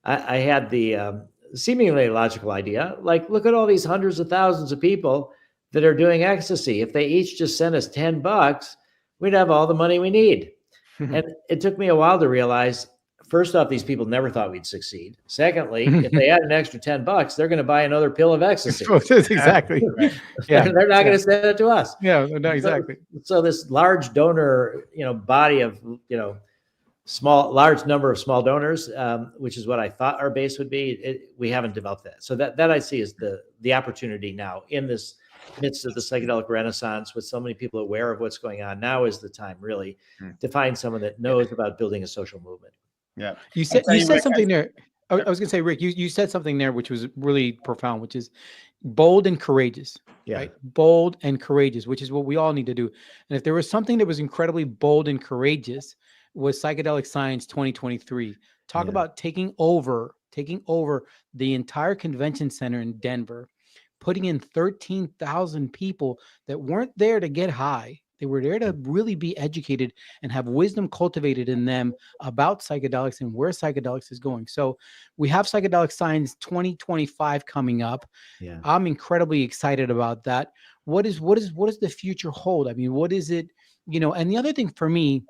I had the seemingly logical idea, like, look at all these hundreds of thousands of people that are doing ecstasy. If they each just sent us $10, we'd have all the money we need. And it took me a while to realize, first off, these people never thought we'd succeed. Secondly, if they had an extra $10, they're going to buy another pill of ecstasy. Exactly. They're not going to send it to us. Yeah, no, exactly. So this large donor, body of, large number of small donors, which is what I thought our base would be. We haven't developed that. So that I see as the opportunity now in this midst of the psychedelic renaissance, with so many people aware of what's going on. Now is the time, really, to find someone that knows about building a social movement. Yeah. You said something there. I was going to say, Rick, you said something there which was really profound, which is bold and courageous. Yeah. Right? Bold and courageous, which is what we all need to do. And if there was something that was incredibly bold and courageous, was Psychedelic Science 2023. Talk about taking over the entire convention center in Denver, putting in 13,000 people that weren't there to get high. They were there to really be educated and have wisdom cultivated in them about psychedelics and where psychedelics is going. So we have Psychedelic Science 2025 coming up. Yeah. I'm incredibly excited about that. What does the future hold? I mean, what is it, and the other thing for me,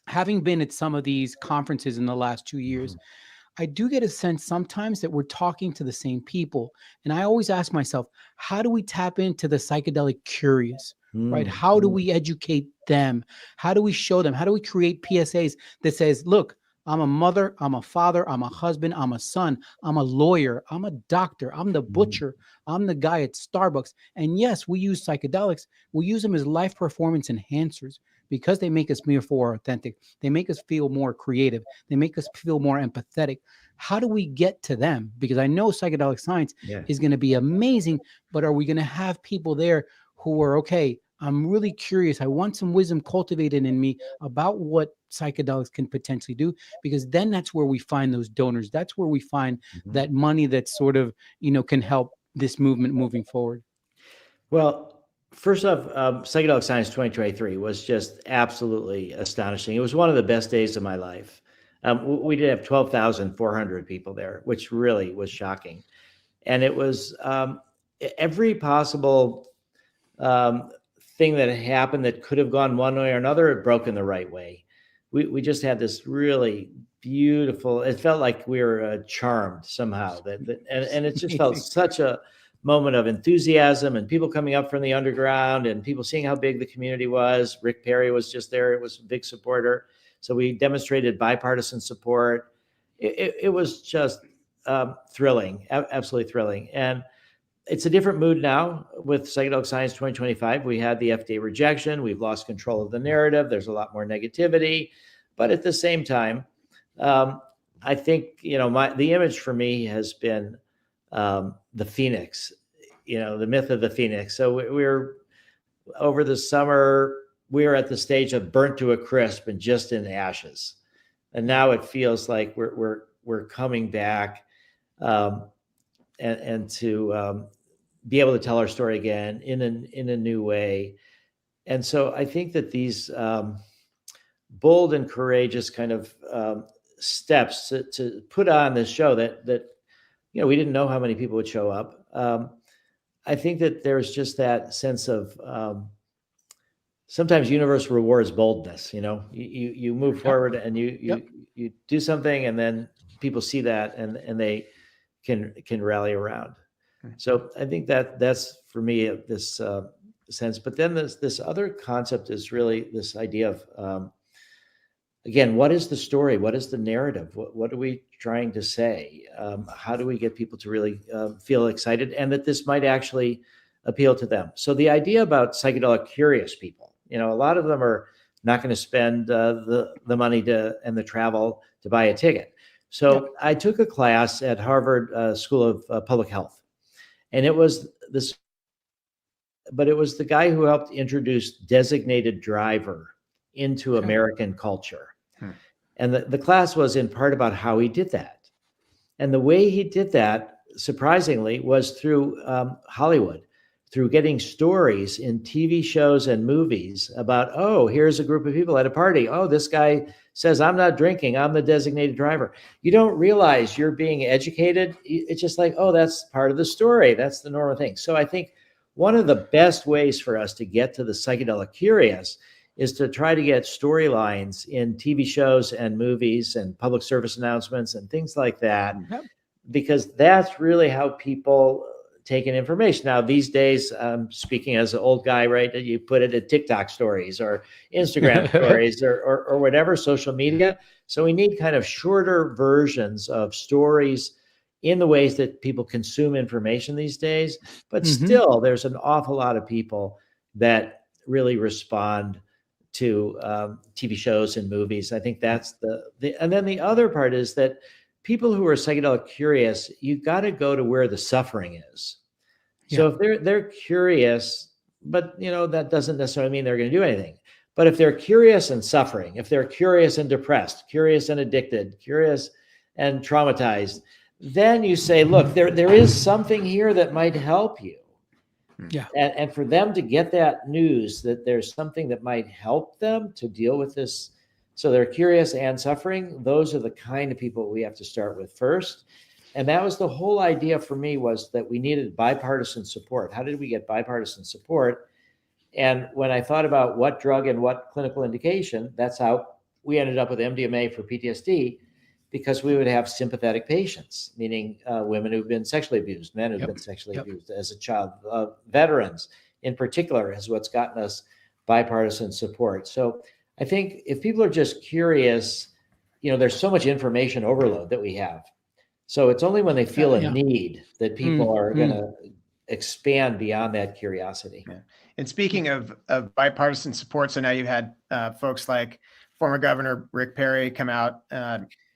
having been at some of these conferences in the last 2 years, I do get a sense sometimes that we're talking to the same people. And I always ask myself, how do we tap into the psychedelic curious, right? How do we educate them? How do we show them? How do we create PSAs that says, look, I'm a mother, I'm a father, I'm a husband, I'm a son, I'm a lawyer, I'm a doctor, I'm the butcher, I'm the guy at Starbucks. And yes, we use psychedelics. We use them as life performance enhancers, because they make us more authentic. They make us feel more creative. They make us feel more empathetic. How do we get to them? Because I know Psychedelic Science is going to be amazing, but are we going to have people there who are, okay, I'm really curious. I want some wisdom cultivated in me about what psychedelics can potentially do, because then that's where we find those donors. That's where we find that money that sort of, can help this movement moving forward. Well, first off, Psychedelic Science 2023 was just absolutely astonishing. It was one of the best days of my life. We did have 12,400 people there, which really was shocking. And it was every possible thing that happened that could have gone one way or another, it broke in the right way. We just had this really beautiful, it felt like we were charmed somehow. And it just felt such a moment of enthusiasm, and people coming up from the underground, and people seeing how big the community was. Rick Perry was just there. It was a big supporter. So we demonstrated bipartisan support. It was just thrilling, absolutely thrilling. And it's a different mood now with Psychedelic Science 2025. We had the FDA rejection. We've lost control of the narrative. There's a lot more negativity. But at the same time, I think, the image for me has been the Phoenix, the myth of the Phoenix. So we're over the summer, we were at the stage of burnt to a crisp and just in ashes. And now it feels like we're coming back and to be able to tell our story again in a new way. And so I think that these bold and courageous kind of steps to put on this show that we didn't know how many people would show up. I think that there's just that sense of sometimes universe rewards boldness. You move forward and you do something, and then people see that and they can rally around. So I think that's for me this sense. But then this other concept is really this idea of again, what is the story? What is the narrative? What are we trying to say? How do we get people to really feel excited and that this might actually appeal to them? So the idea about psychedelic curious people, a lot of them are not going to spend the money and the travel to buy a ticket. So I took a class at Harvard School of Public Health, and it was the guy who helped introduce designated driver into American culture. And the class was in part about how he did that. And the way he did that, surprisingly, was through Hollywood, through getting stories in TV shows and movies about, oh, here's a group of people at a party. Oh, this guy says, I'm not drinking, I'm the designated driver. You don't realize you're being educated. It's just like, oh, that's part of the story. That's the normal thing. So I think one of the best ways for us to get to the psychedelic curious is to try to get storylines in TV shows and movies and public service announcements and things like that, because that's really how people take in information. Now, these days, speaking as an old guy, right, you put it in TikTok stories or Instagram stories or whatever, social media. So we need kind of shorter versions of stories in the ways that people consume information these days. But still, there's an awful lot of people that really respond to TV shows and movies. I think that's and then the other part is that people who are psychedelic curious, you got to go to where the suffering is. So if they're curious, but that doesn't necessarily mean they're going to do anything. But if they're curious and suffering, if they're curious and depressed, curious and addicted, curious and traumatized, then you say, look, there is something here that might help you. Yeah. And for them to get that news that there's something that might help them to deal with this, so they're curious and suffering, those are the kind of people we have to start with first. And that was the whole idea for me, was that we needed bipartisan support. How did we get bipartisan support? And when I thought about what drug and what clinical indication, that's how we ended up with MDMA for PTSD, because we would have sympathetic patients, meaning women who've been sexually abused, men who've been sexually abused as a child, veterans in particular is what's gotten us bipartisan support. So I think if people are just curious, there's so much information overload that we have. So it's only when they feel a need that people are going to expand beyond that curiosity. Yeah. And speaking of bipartisan support, so now you've had folks like former Governor Rick Perry come out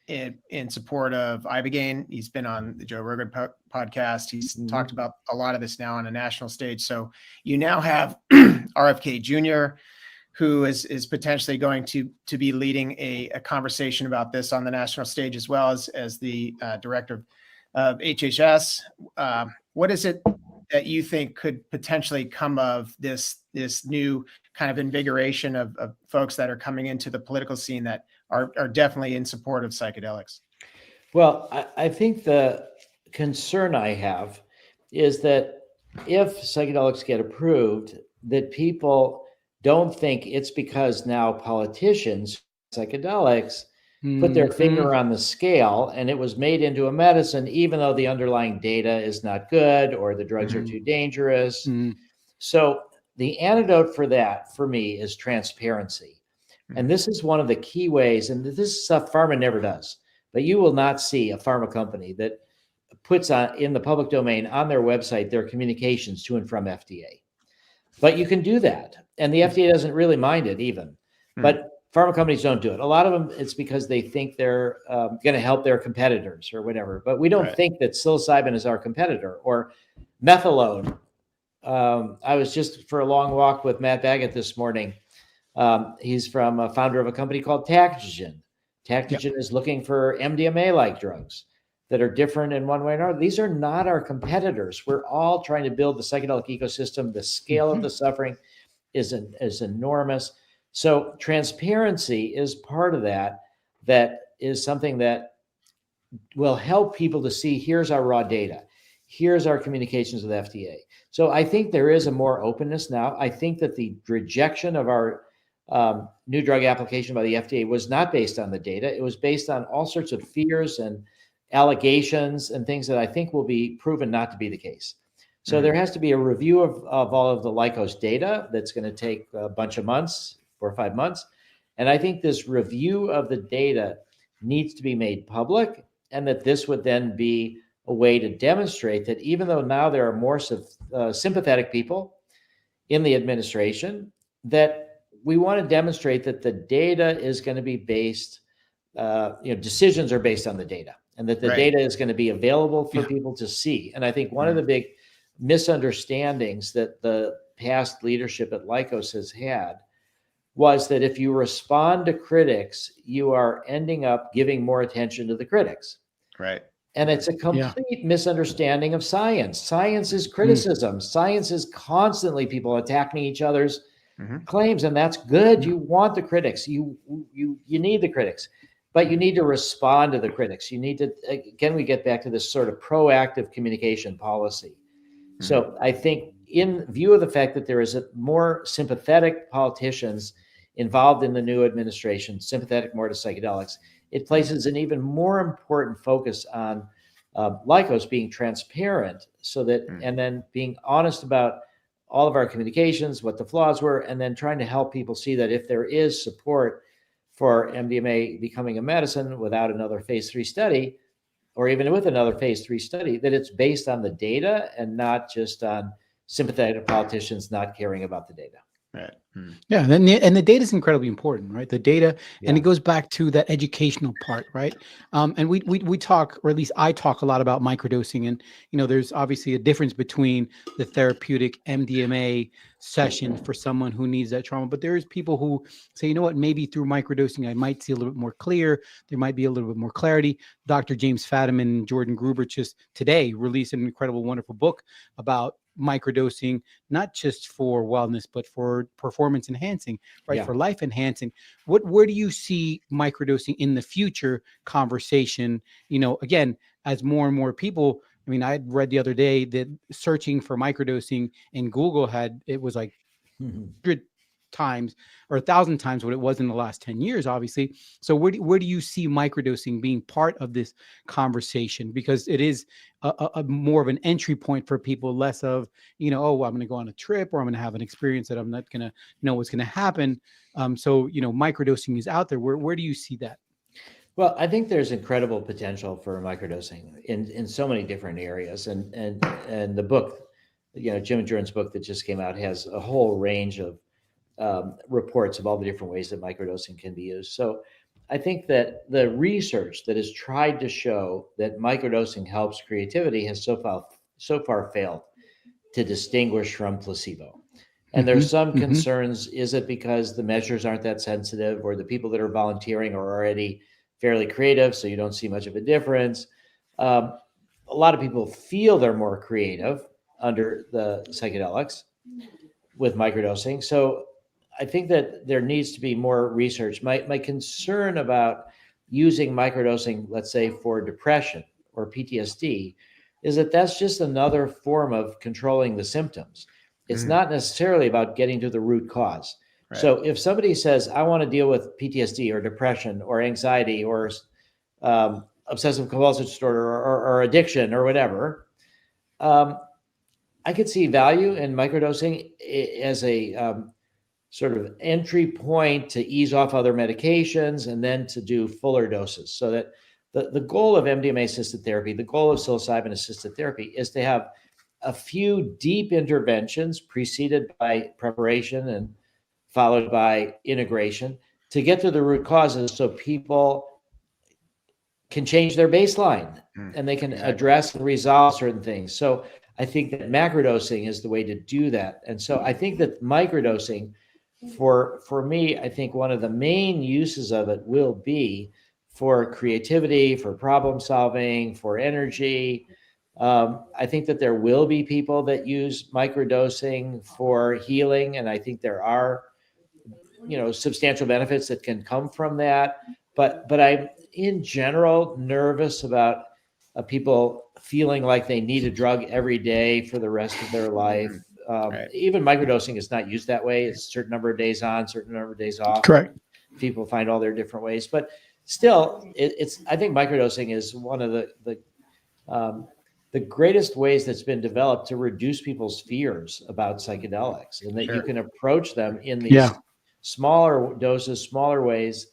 in support of Ibogaine. He's been on the Joe Rogan podcast. He's talked about a lot of this now on a national stage. So you now have RFK Jr., who is potentially going to be leading a conversation about this on the national stage, as well as the director of HHS. What is it that you think could potentially come of this new kind of invigoration of folks that are coming into the political scene that are definitely in support of psychedelics? Well, I think the concern I have is that if psychedelics get approved, that people don't think it's because now politicians, psychedelics, put their finger on the scale and it was made into a medicine, even though the underlying data is not good or the drugs are too dangerous. So the antidote for that, for me, is transparency. And this is one of the key ways, and this is stuff pharma never does, but you will not see a pharma company that puts in the public domain on their website their communications to and from FDA. But you can do that. And the FDA doesn't really mind it even. But pharma companies don't do it. A lot of them, it's because they think they're going to help their competitors or whatever. But we don't think that psilocybin is our competitor, or methadone. I was just for a long walk with Matt Baggett this morning. He's from a founder of a company called Tactogen. Tactogen is looking for MDMA-like drugs that are different in one way or another. These are not our competitors. We're all trying to build the psychedelic ecosystem. The scale of the suffering is enormous. So transparency is part of that is something that will help people to see, here's our raw data. Here's our communications with FDA. So I think there is a more openness now. I think that the rejection of our new drug application by the FDA was not based on the data. It was based on all sorts of fears and allegations and things that I think will be proven not to be the case. So there has to be a review of all of the Lykos data that's going to take a bunch of months, 4 or 5 months. And I think this review of the data needs to be made public, and that this would then be a way to demonstrate that even though now there are more sympathetic people in the administration, that we want to demonstrate that the data is going to be based, decisions are based on the data, and that the data is going to be available for people to see. And I think one of the big misunderstandings that the past leadership at Lykos has had was that if you respond to critics, you are ending up giving more attention to the critics. Right. And it's a complete misunderstanding of science. Science is criticism. Science is constantly people attacking each other's claims, and that's good. You want the critics. You need the critics, but you need to respond to the critics. You need to, again, we get back to this sort of proactive communication policy. So I think in view of the fact that there is a more sympathetic politicians involved in the new administration, sympathetic more to psychedelics, it places an even more important focus on Lykos being transparent, so that, and then being honest about all of our communications, what the flaws were, and then trying to help people see that if there is support for MDMA becoming a medicine without another phase 3 study, or even with another phase 3 study, that it's based on the data and not just on sympathetic politicians not caring about the data. Right. Yeah, and the data is incredibly important, right? The data, and it goes back to that educational part, right? And we talk, or at least I talk a lot about microdosing, and there's obviously a difference between the therapeutic MDMA session for someone who needs that trauma, but there's people who say, what, maybe through microdosing I might see a little bit more clear. There might be a little bit more clarity. Dr. James Fadiman and Jordan Gruber just today released an incredible, wonderful book about microdosing, not just for wellness, but for performance enhancing, right? For life enhancing. Where do you see microdosing in the future conversation? Again, as more and more people, I read the other day that searching for microdosing in Google it was like 100 times or 1,000 times what it was in the last 10 years, obviously. So where do you see microdosing being part of this conversation? Because it is a more of an entry point for people, less of, I'm going to go on a trip, or I'm going to have an experience that I'm not going to know what's going to happen. So microdosing is out there. Where do you see that? Well, I think there's incredible potential for microdosing in so many different areas. And the book, Jim and Jordan's book that just came out, has a whole range of reports of all the different ways that microdosing can be used. So I think that the research that has tried to show that microdosing helps creativity has so far failed to distinguish from placebo. And there's some concerns. Is it because the measures aren't that sensitive, or the people that are volunteering are already fairly creative, so you don't see much of a difference? A lot of people feel they're more creative under the psychedelics with microdosing. So I think that there needs to be more research. My concern about using microdosing, let's say for depression or PTSD, is that that's just another form of controlling the symptoms. It's not necessarily about getting to the root cause. Right. So if somebody says, I want to deal with PTSD or depression or anxiety or obsessive compulsive disorder or addiction or whatever, I could see value in microdosing as a sort of entry point to ease off other medications and then to do fuller doses. So that the goal of MDMA assisted therapy, the goal of psilocybin assisted therapy, is to have a few deep interventions preceded by preparation and followed by integration to get to the root causes, so people can change their baseline and they can address and resolve certain things. So I think that macrodosing is the way to do that. And so I think that microdosing, for me, I think one of the main uses of it will be for creativity, for problem solving, for energy. I think that there will be people that use microdosing for healing, and I think there are, substantial benefits that can come from that. But I'm in general nervous about people feeling like they need a drug every day for the rest of their life. Right. Even microdosing is not used that way. It's a certain number of days on, certain number of days off. Correct. People find all their different ways, but still, I think microdosing is one of the greatest ways that's been developed to reduce people's fears about psychedelics, and that you can approach them in these smaller doses, smaller ways.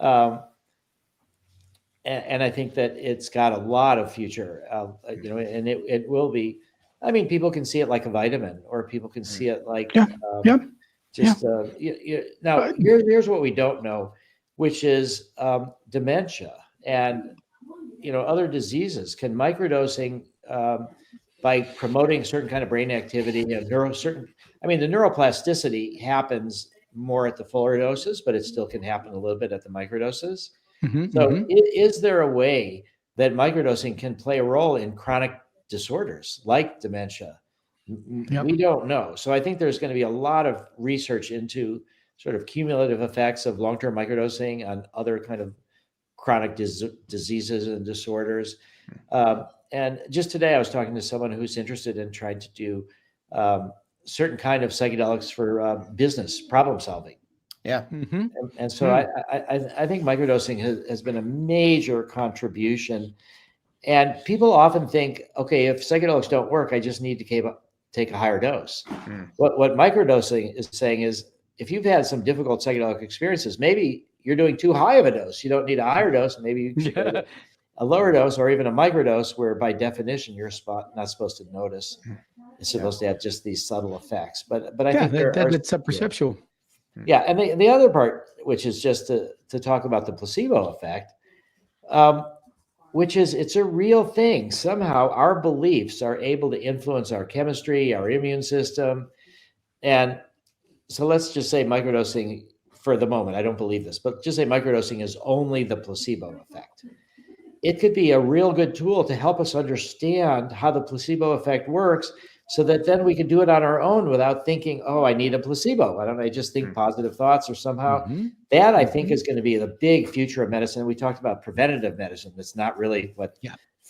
And I think that it's got a lot of future, and it will be. I mean, people can see it like a vitamin, or people can see it like now. Here's what we don't know, which is dementia and other diseases. Can microdosing by promoting certain kind of brain activity and the neuroplasticity happens more at the fuller doses, but it still can happen a little bit at the microdoses. Is there a way that microdosing can play a role in chronic disorders like dementia? We don't know. So I think there's going to be a lot of research into sort of cumulative effects of long-term microdosing on other kind of chronic diseases and disorders. And just today I was talking to someone who's interested in trying to do certain kind of psychedelics for business problem solving. Yeah. And so I think microdosing has been a major contribution. And people often think, okay, if psychedelics don't work, I just need to take a higher dose. What microdosing is saying is, if you've had some difficult psychedelic experiences, maybe you're doing too high of a dose. You don't need a higher dose. Maybe you should go to a lower dose, or even a microdose, where by definition you're not supposed to notice. It's supposed to have just these subtle effects. But I think it's a perceptual. Yeah, and the other part, which is just to talk about the placebo effect, which is it's a real thing. Somehow our beliefs are able to influence our chemistry, our immune system. And so let's just say microdosing for the moment, I don't believe this, but just say microdosing is only the placebo effect. It could be a real good tool to help us understand how the placebo effect works, so that then we can do it on our own without thinking, oh, I need a placebo. Why don't I just think positive thoughts, or somehow that I think is going to be the big future of medicine. We talked about preventative medicine. That's not really what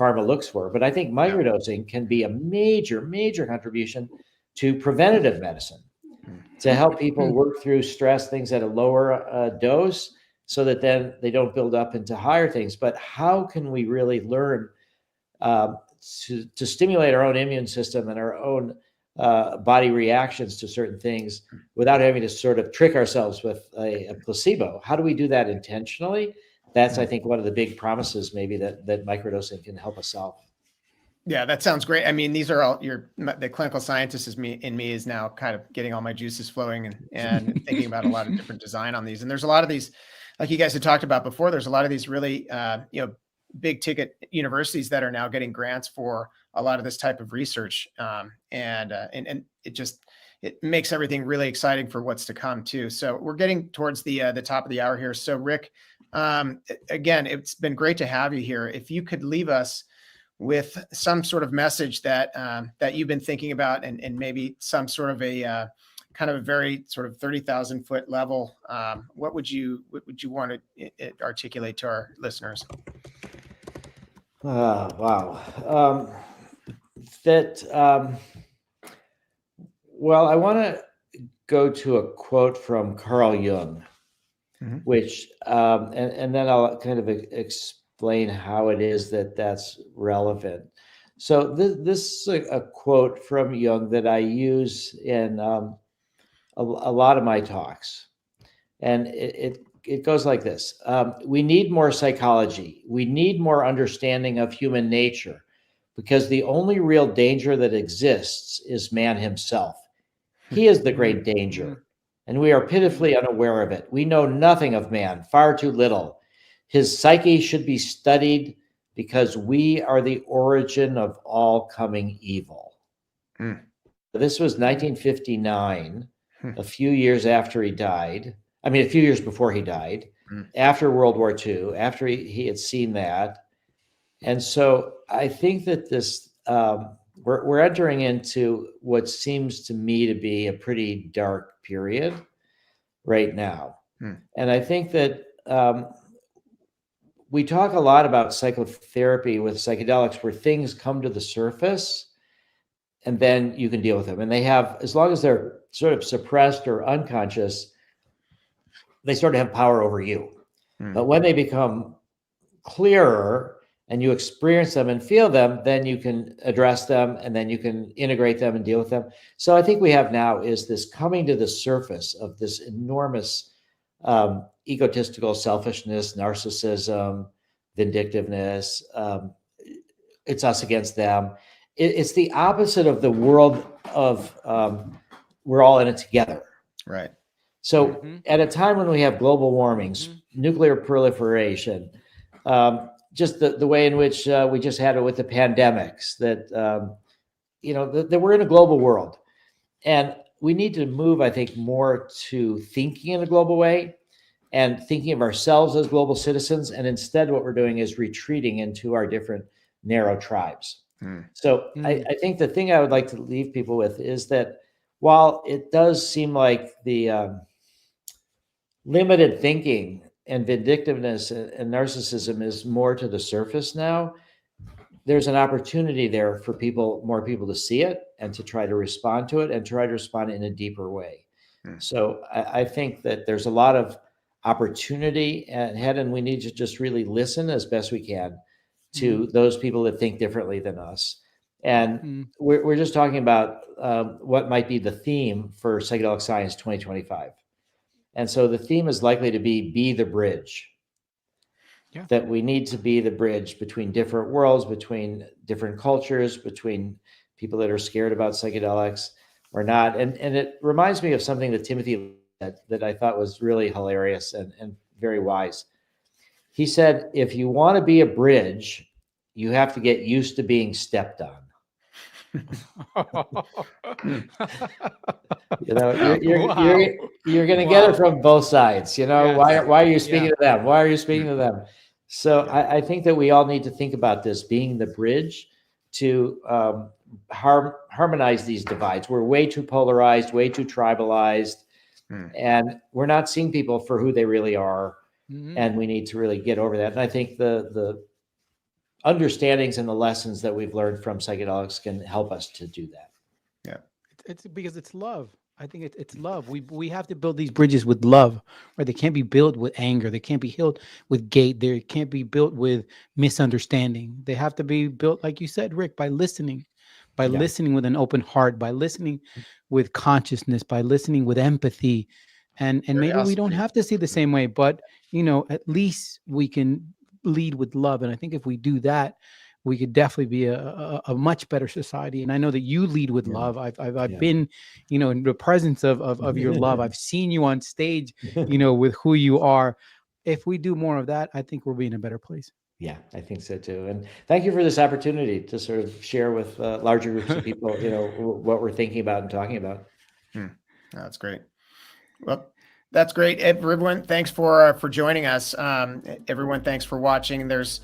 pharma looks for, but I think microdosing can be a major, major contribution to preventative medicine to help people work through stress, things at a lower dose, so that then they don't build up into higher things. But how can we really learn to stimulate our own immune system and our own body reactions to certain things without having to sort of trick ourselves with a placebo? How do we do that intentionally? That's, I think, one of the big promises maybe that microdosing can help us solve. Yeah, that sounds great. I mean, these are all the clinical scientist in me is now kind of getting all my juices flowing and thinking about a lot of different design on these. And there's a lot of these, like you guys had talked about before, there's a lot of these really, big ticket universities that are now getting grants for a lot of this type of research. And it makes everything really exciting for what's to come too. So we're getting towards the top of the hour here. So Rick, again, it's been great to have you here. If you could leave us with some sort of message that you've been thinking about, and maybe some sort of a kind of a very sort of 30,000 foot level, what would you want to articulate to our listeners? Wow. Well, I want to go to a quote from Carl Jung, which, and then I'll kind of explain how it is that's relevant. So this is a quote from Jung that I use in a lot of my talks. And it goes like this. We need more psychology. We need more understanding of human nature, because the only real danger that exists is man himself. He is the great danger, and we are pitifully unaware of it. We know nothing of man, far too little. His psyche should be studied, because we are the origin of all coming evil. This was 1959, a few years after he died. I mean, a few years before he died, after World War II, after he had seen that. And so I think that this, we're entering into what seems to me to be a pretty dark period right now. And I think that we talk a lot about psychotherapy with psychedelics where things come to the surface and then you can deal with them. And they have, as long as they're sort of suppressed or unconscious, they sort of have power over you. But when they become clearer and you experience them and feel them, then you can address them and then you can integrate them and deal with them. So I think we have now is this coming to the surface of this enormous egotistical selfishness, narcissism, vindictiveness. It's us against them. It's the opposite of the world of we're all in it together. Right. So at a time when we have global warming, nuclear proliferation, just the way in which we just had it with the pandemics, that that we're in a global world, and we need to move, I think, more to thinking in a global way and thinking of ourselves as global citizens. And instead, what we're doing is retreating into our different narrow tribes. So I think the thing I would like to leave people with is that while it does seem like the limited thinking and vindictiveness and narcissism is more to the surface now, there's an opportunity there for more people to see it and to try to respond to it and try to respond in a deeper way. So I think that there's a lot of opportunity ahead, and we need to just really listen as best we can to those people that think differently than us. And we're just talking about what might be the theme for Psychedelic Science 2025. And so the theme is likely to be the bridge. Yeah. That we need to be the bridge between different worlds, between different cultures, between people that are scared about psychedelics or not. And it reminds me of something that Timothy said that I thought was really hilarious and very wise. He said, if you want to be a bridge, you have to get used to being stepped on. You're going to get it from both sides. Why are you speaking to them? Why are you speaking to them? So I think that we all need to think about this being the bridge to harmonize these divides. We're way too polarized, way too tribalized, and we're not seeing people for who they really are. And we need to really get over that. And I think the understandings and the lessons that we've learned from psychedelics can help us to do that. Yeah, it's because it's love. I think it's love. We have to build these bridges with love, right? They can't be built with anger. They can't be built with hate. They can't be built with misunderstanding. They have to be built, like you said, Rick, by listening, listening with an open heart, by listening with consciousness, by listening with empathy. And maybe we don't have to see the same way, but at least we can lead with love. And I think if we do that, we could definitely be a much better society. And I know that you lead with love. I've been, in the presence of your love. I've seen you on stage, with who you are. If we do more of that, I think we'll be in a better place. Yeah, I think so too. And thank you for this opportunity to sort of share with larger groups of people, what we're thinking about and talking about. That's great. Well, that's great. Everyone, thanks for joining us. Everyone, thanks for watching. There's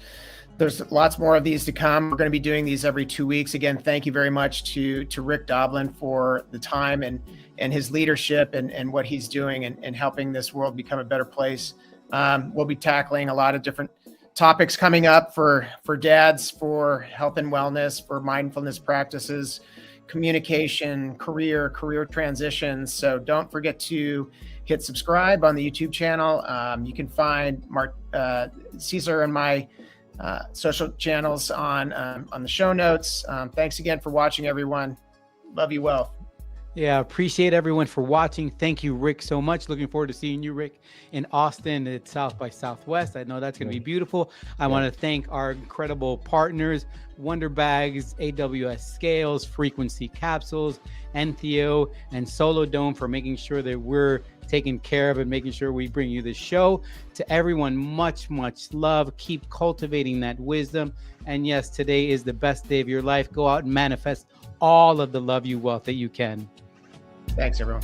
lots more of these to come. We're going to be doing these every 2 weeks. Again, thank you very much to Rick Doblin for the time and his leadership and what he's doing and helping this world become a better place. We'll be tackling a lot of different topics coming up for dads, for health and wellness, for mindfulness practices, communication, career transitions. So don't forget to hit subscribe on the YouTube channel. You can find Cesar and my social channels on the show notes. Thanks again for watching, everyone. Love you well. Yeah, appreciate everyone for watching. Thank you, Rick, so much. Looking forward to seeing you, Rick, in Austin at South by Southwest. I know that's going to be beautiful. I want to thank our incredible partners, Wonder Bags, AWS Scales, Frequency Capsules, Entheo, and Solo Dome for making sure that we're taking care of and making sure we bring you the show. To everyone, much, much love. Keep cultivating that wisdom. And yes, today is the best day of your life. Go out and manifest all of the love, you wealth that you can. Thanks, everyone.